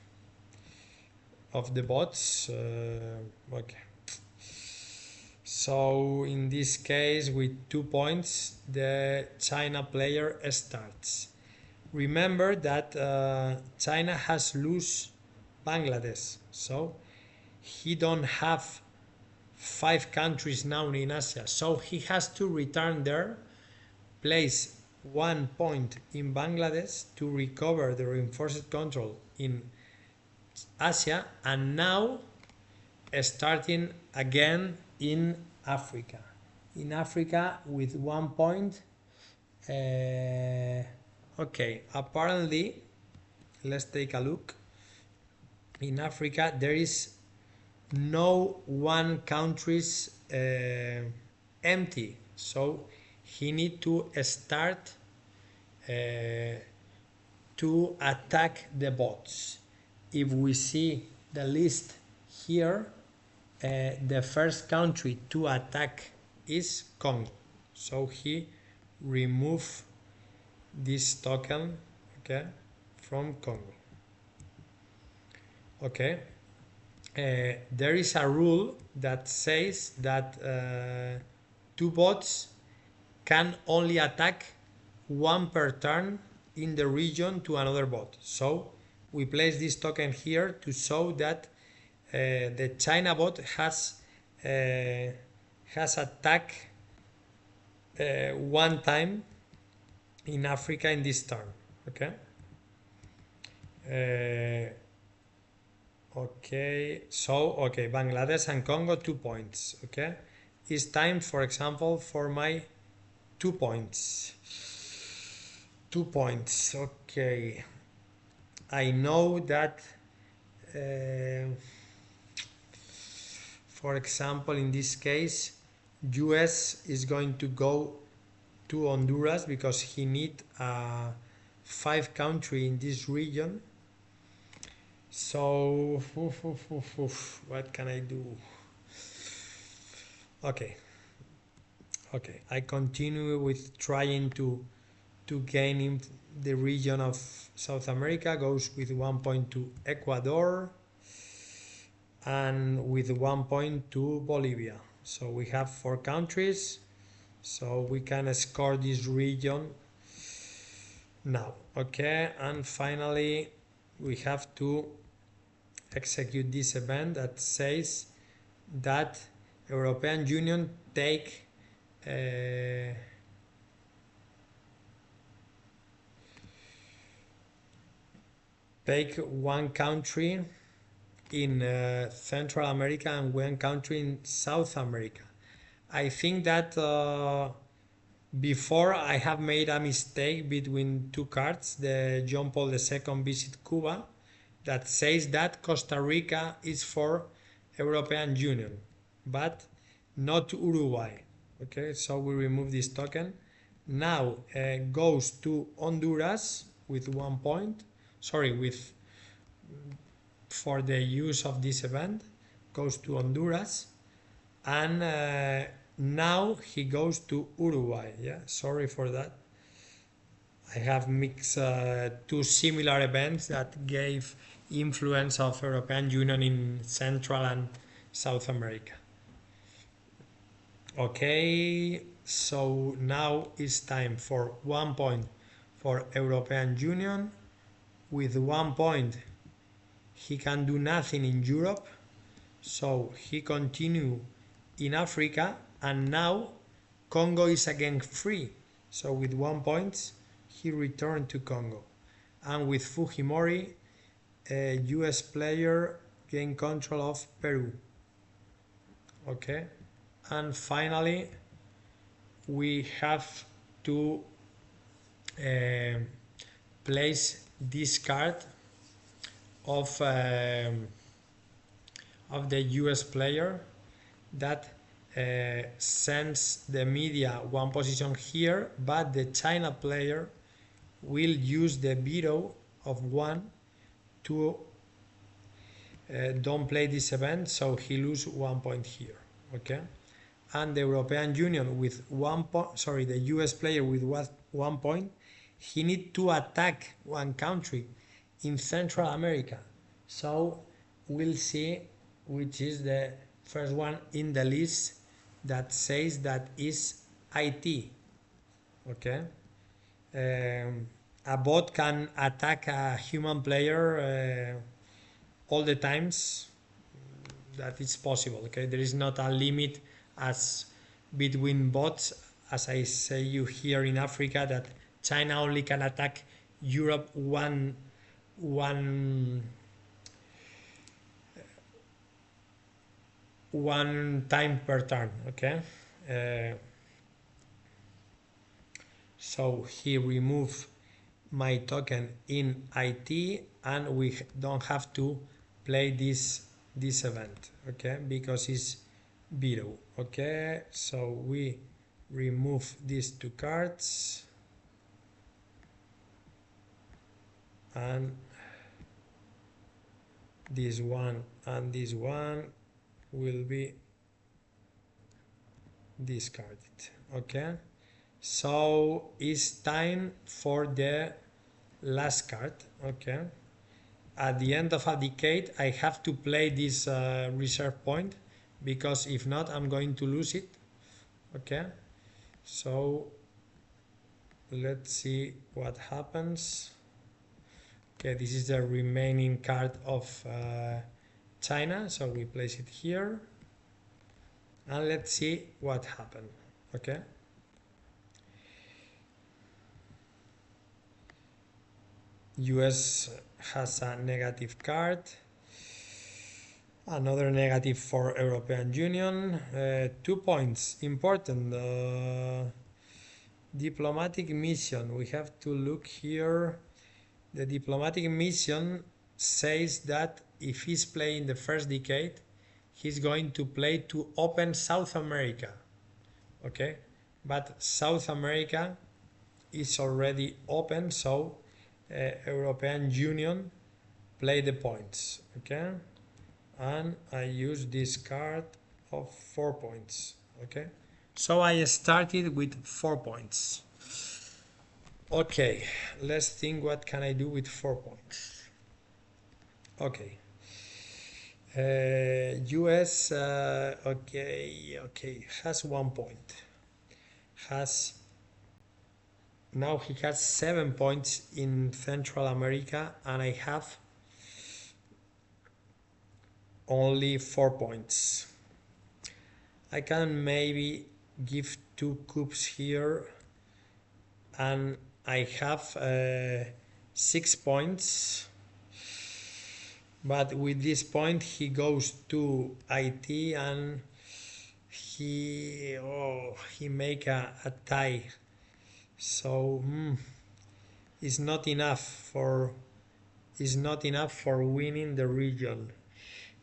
the bots. Okay. So in this case, with 2 points, the China player starts. Remember that China has lost Bangladesh, so he don't have 5 countries now in Asia. So he has to return there, place 1 point in Bangladesh to recover the reinforced control in Asia, and now starting again in Africa. In Africa with 1 point. Okay, apparently, let's take a look. In Africa, there is no one country's empty, so he need to start to attack the bots. If we see the list here, the first country to attack is Congo, so he remove this token, okay, from Congo. Okay, there is a rule that says that 2 bots can only attack one per turn in the region to another bot. So we place this token here to show that the China bot has attacked one time in Africa in this turn. Okay. Okay. So okay, Bangladesh and Congo 2 points. Okay. It's time, for example, for my 2 points. 2 points. Okay. I know that. For example, in this case, US is going to go to Honduras because he need 5 country in this region. So what can I do? Okay, I continue with trying to gain in the region of South America. Goes with 1 point to Ecuador and with 1 point to Bolivia. So we have 4 countries, so we can score this region now. Okay, and finally we have to execute this event that says that European Union take one country in Central America and one country in South America. I think that before I have made a mistake between 2 cards, the John Paul II visit Cuba, that says that Costa Rica is for European Union, but not Uruguay. Okay, so we remove this token. Now goes to Honduras with 1 point. Sorry, with for the use of this event, goes to Honduras, and now he goes to Uruguay. Yeah, sorry for that. I have mixed 2 similar events that gave influence of European Union in Central and South America. Okay, so now it's time for 1 point for European Union. With 1 point, he can do nothing in Europe, so he continue in Africa, and now Congo is again free. So with 1 point, he returned to Congo, and with Fujimori, a US player gained control of Peru. Okay, and finally we have to place this card of the US player that sends the media one position here, but the China player will use the veto of 1 to don't play this event, so he lose 1 point here. Okay, and the European Union with 1 point, sorry, the US player with 1 point, he need to attack one country in Central America. So we'll see which is the first one in the list that says that is IT. Okay. Um, a bot can attack a human player all the times that it's possible. Okay, there is not a limit as between bots, as I say you here in Africa, that China only can attack Europe one one time per turn. Okay, uh, so he removed my token in IT, and we don't have to play this event. Okay, because it's zero. Okay, so we remove these two cards, and this one and this one will be discarded. Okay, so it's time for the last card. Okay, at the end of a decade I have to play this reserve point, because if not I'm going to lose it. Okay, so let's see what happens. Okay, this is the remaining card of China, so we place it here, and let's see what happened. Okay, US has a negative card, another negative for European Union. 2 points, important. Diplomatic mission, we have to look here. The diplomatic mission says that if he's playing the first decade, he's going to play to open South America. Okay, but South America is already open, so European Union play the points. Okay, and I use this card of 4 points. Okay, so I started with 4 points. Okay, let's think what can I do with 4 points. Okay, US okay has 1 point, has now he has 7 points in Central America, and I have only 4 points. I can maybe give 2 coups here, and I have 6 points, but with this point he goes to IT, and he make a tie, so it's not enough for winning the region.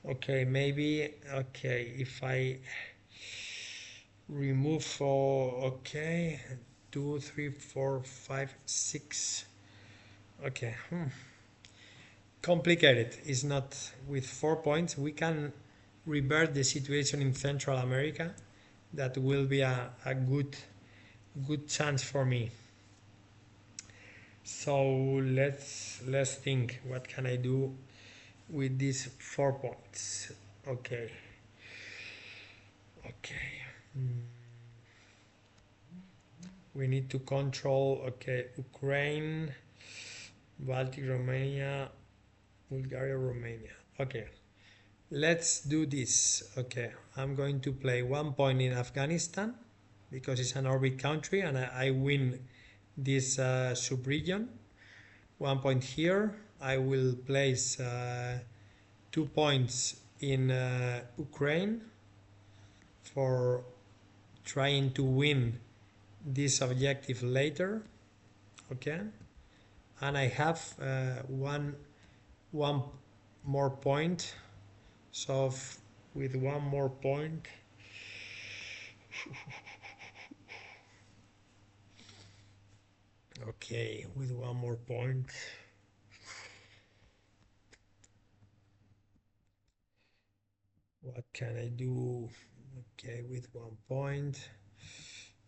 Okay, maybe, okay, if I remove okay, 2 3 4 5 6. Okay, complicated. It's not with 4 points we can revert the situation in Central America. That will be a good chance for me. So let's think what can I do with these 4 points. Okay, we need to control, okay, Ukraine, Baltic, Romania, Bulgaria, Romania. Okay, let's do this. Okay, I'm going to play 1 point in Afghanistan because it's an orbit country, and I win this sub-region. 1 point here. I will place 2 points in Ukraine for trying to win this objective later. Okay, and I have one more point, so with one more point okay, with one more point what can I do? Okay, with 1 point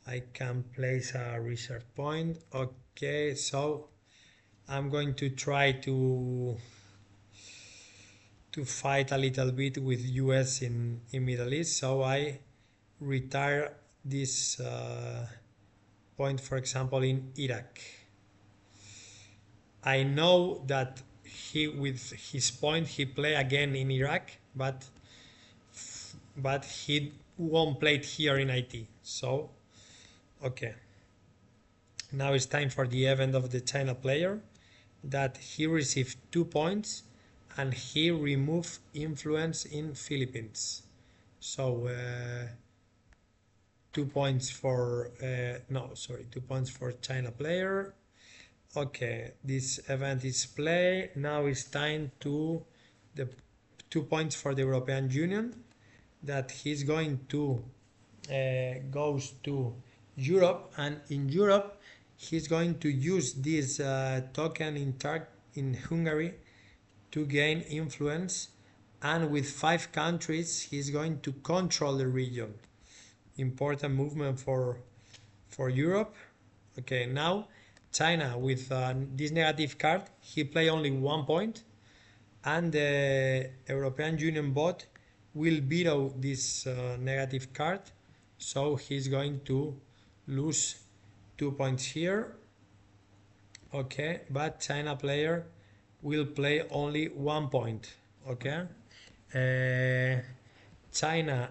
I can place a reserve point. Okay, so I'm going to try to fight a little bit with US in Middle East. So I retire this point, for example, in Iraq. I know that he, with his point, he play again in Iraq, but he won't play it here in IT. So okay, now it's time for the event of the China player, that he received 2 points and he removed influence in Philippines. So 2 points for no, sorry, 2 points for China player. Okay, this event is play. Now it's time to the 2 points for the European Union, that he's going to goes to Europe, and in Europe he's going to use this token in Hungary to gain influence, and with 5 countries he's going to control the region. Important movement for Europe. Okay, now China with this negative card, he play only 1 point, and the European Union bot will veto this negative card, so he's going to lose 2 points here. Okay, but China player will play only 1 point. Okay, China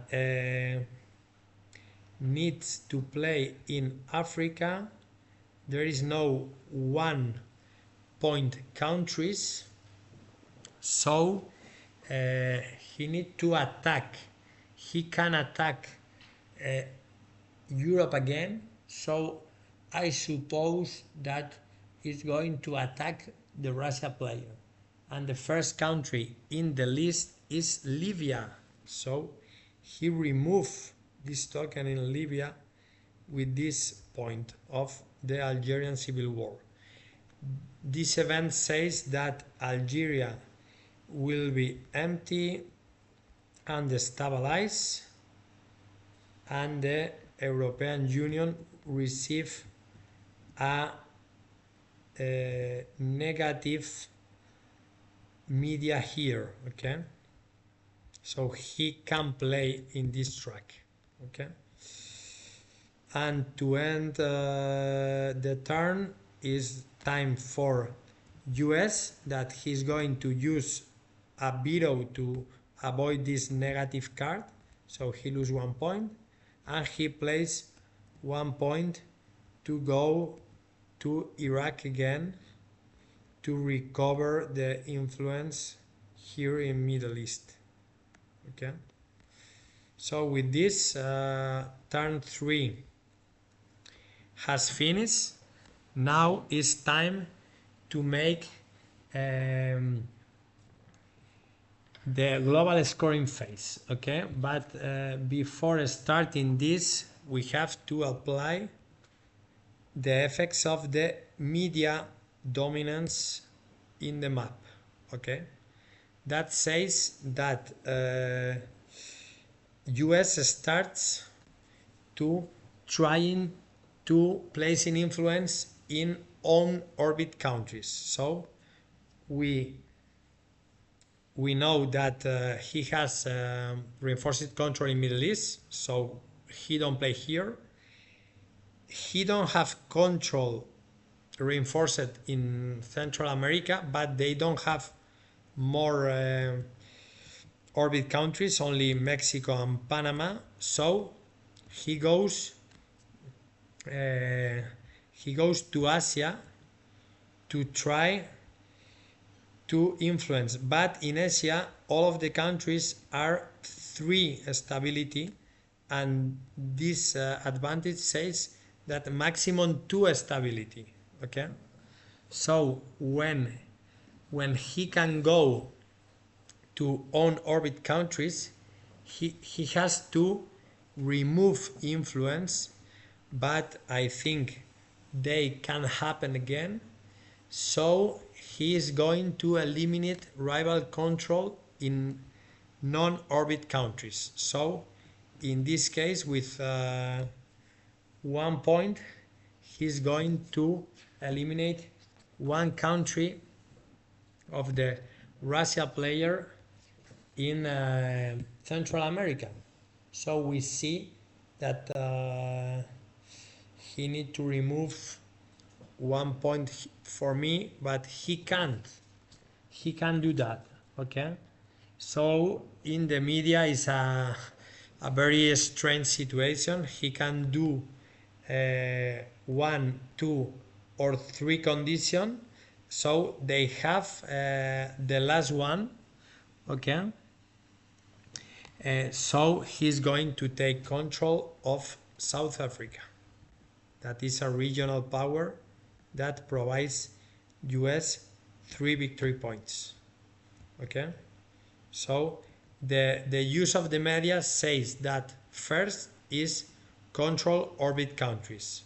needs to play in Africa. There is no 1 point countries, so he need to attack. He can attack Europe again, so I suppose that he's going to attack the Russia player, and the first country in the list is Libya, so he removed this token in Libya with this point of the Algerian civil war. This event says that Algeria will be empty and destabilized, and the European Union receive a negative media here. Okay, so he can play in this track. Okay, and to end the turn is time for US, that he's going to use a veto to avoid this negative card, so he loses 1 point, and he plays 1 point to go to Iraq again to recover the influence here in Middle East. Okay, so with this turn 3 has finished. Now it's time to make the global scoring phase. Okay, but before starting this, we have to apply the effects of the media dominance in the map. Okay, that says that US starts to trying to place an influence in on orbit countries. So we know that he has reinforced control in Middle East, so he don't play here. He don't have control reinforced in Central America, but they don't have more orbit countries, only Mexico and Panama. So he goes to Asia to try to influence, but in Asia all of the countries are 3 stability, and this advantage says that maximum 2 stability. Okay, so when he can go to on orbit countries, he has to remove influence, but I think they can happen again, so he is going to eliminate rival control in non-orbit countries. So in this case, with 1 point, he's going to eliminate one country of the Russia player in Central America. So we see that he need to remove 1 point for me, but he can't. He can't do that. Okay. So in the media is a very strange situation. He can do one, two, or three condition. So they have the last one. Okay. So he's going to take control of South Africa. That is a regional power that provides US 3 victory points. Okay. So the use of the media says that first is control orbit countries.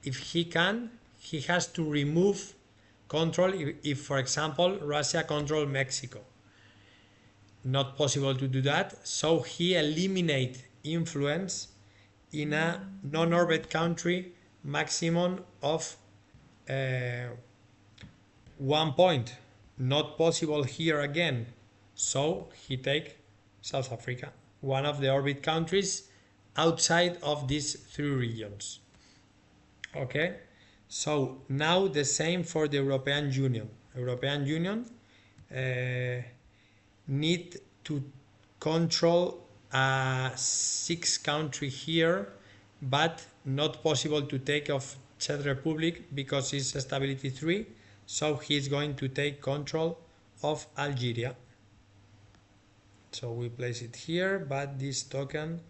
If he can, he has to remove control if for example, Russia control Mexico. Not possible to do that, so he eliminate influence in a non-orbit country maximum of 1 point. Not possible here again. So he take South Africa, one of the orbit countries outside of these three regions. Okay, so now the same for the European Union. European Union need to control a 6 country here, but not possible to take of Czech Republic because it's stability 3. So he's going to take control of Algeria. So we place it here, but this token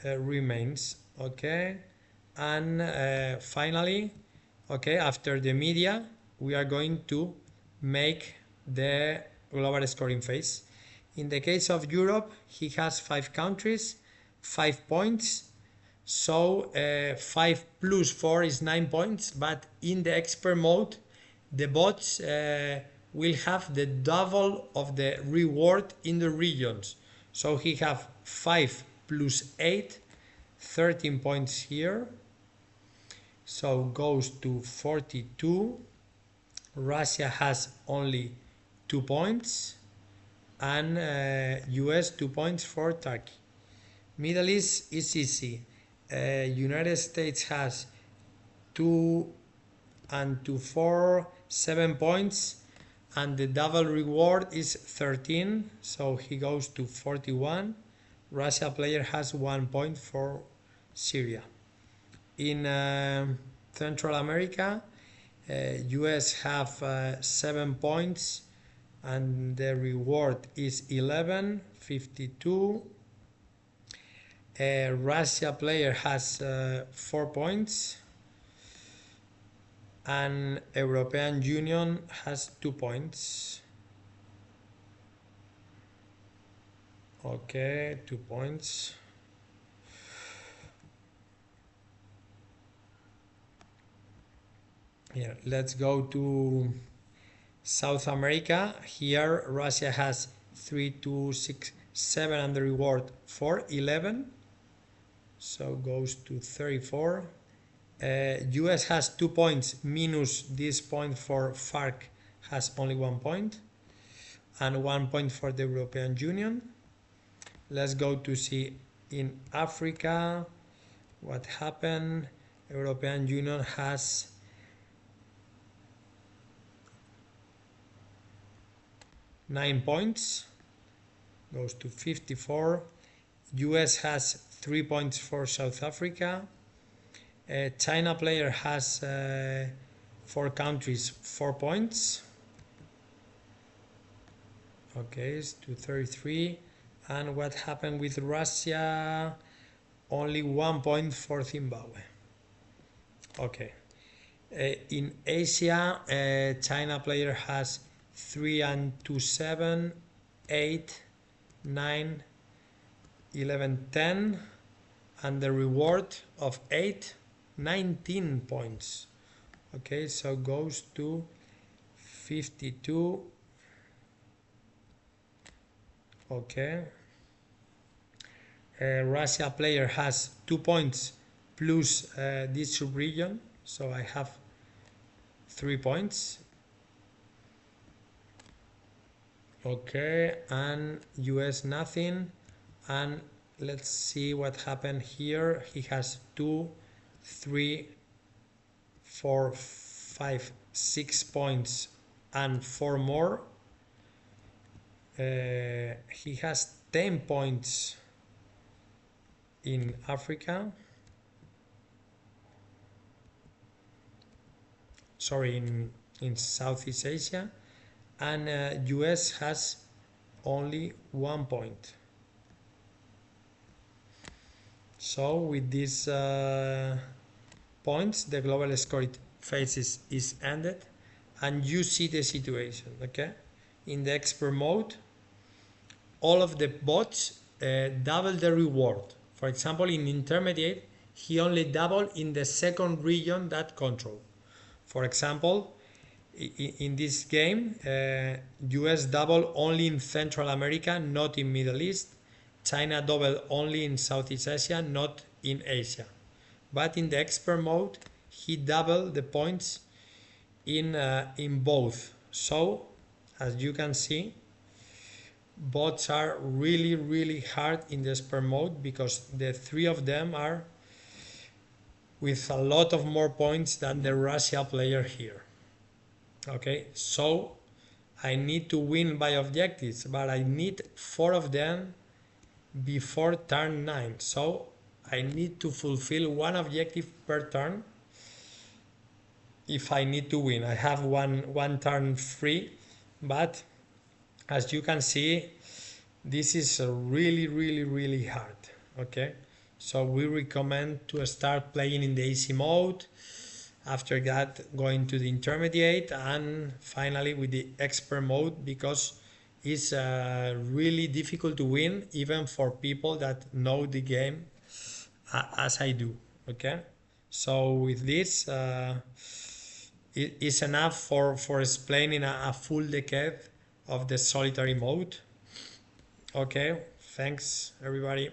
remains. Okay, and finally, okay, after the media, we are going to make the global scoring phase. In the case of Europe, he has 5 countries, 5 points. So 5 plus 4 is 9 points, but in the expert mode, the bots will have the double of the reward in the regions. So he have 5 plus 8, 13 points here. So goes to 42. Russia has only 2 points, and US 2 points for Turkey. Middle East is easy. United States has 2 and 2, 4, 7 points, and the double reward is 13, so he goes to 41. Russia player has 1 point for Syria. In Central America, US have 7 points, and the reward is 11, 52. Russia player has 4 points, and European Union has 2 points. Okay, 2 points. Here, let's go to South America. Here, Russia has 3, 2, 6, 7, and the reward for 11. So goes to 34. US has 2 points minus this point for FARC has only 1 point, and 1 point for the European Union. Let's go to see in Africa what happened. European Union has 9 points, goes to 54. US has 3 points for South Africa. China player has 4 countries, 4 points. Okay, it's to 33. And what happened with Russia? Only 1 point for Zimbabwe. Okay. In Asia, China player has 3 and 2, 7, 8, 9, 11, 10, and the reward of 8, 19 points. Okay, so goes to 52. Okay. Russia player has 2 points plus this sub-region, so I have 3 points. Okay, and US nothing, and let's see what happened here. He has 2, 3, 4, 5, 6 points and 4 more. He has 10 points in Africa, sorry, in Southeast Asia, and US has only 1 point. So with these points, the global score phase is ended, and you see the situation. Okay, in the expert mode, all of the bots double the reward. For example, in intermediate, he only double in the second region that control. For example, in this game, US double only in Central America, not in Middle East. China double only in Southeast Asia, not in Asia. But in the expert mode, he doubled the points in both. So, as you can see, bots are really hard in the expert mode because the 3 of them are with a lot of more points than the Russia player here. Okay, so I need to win by objectives, but I need 4 of them before turn 9. So I need to fulfill 1 objective per turn if I need to win. I have one turn free, but as you can see, this is really hard. Okay, so we recommend to start playing in the easy mode, after that going to the intermediate, and finally with the expert mode, because it's really difficult to win even for people that know the game as I do. Okay, so with this it is enough for explaining a full decade of the solitary mode. Okay, thanks everybody.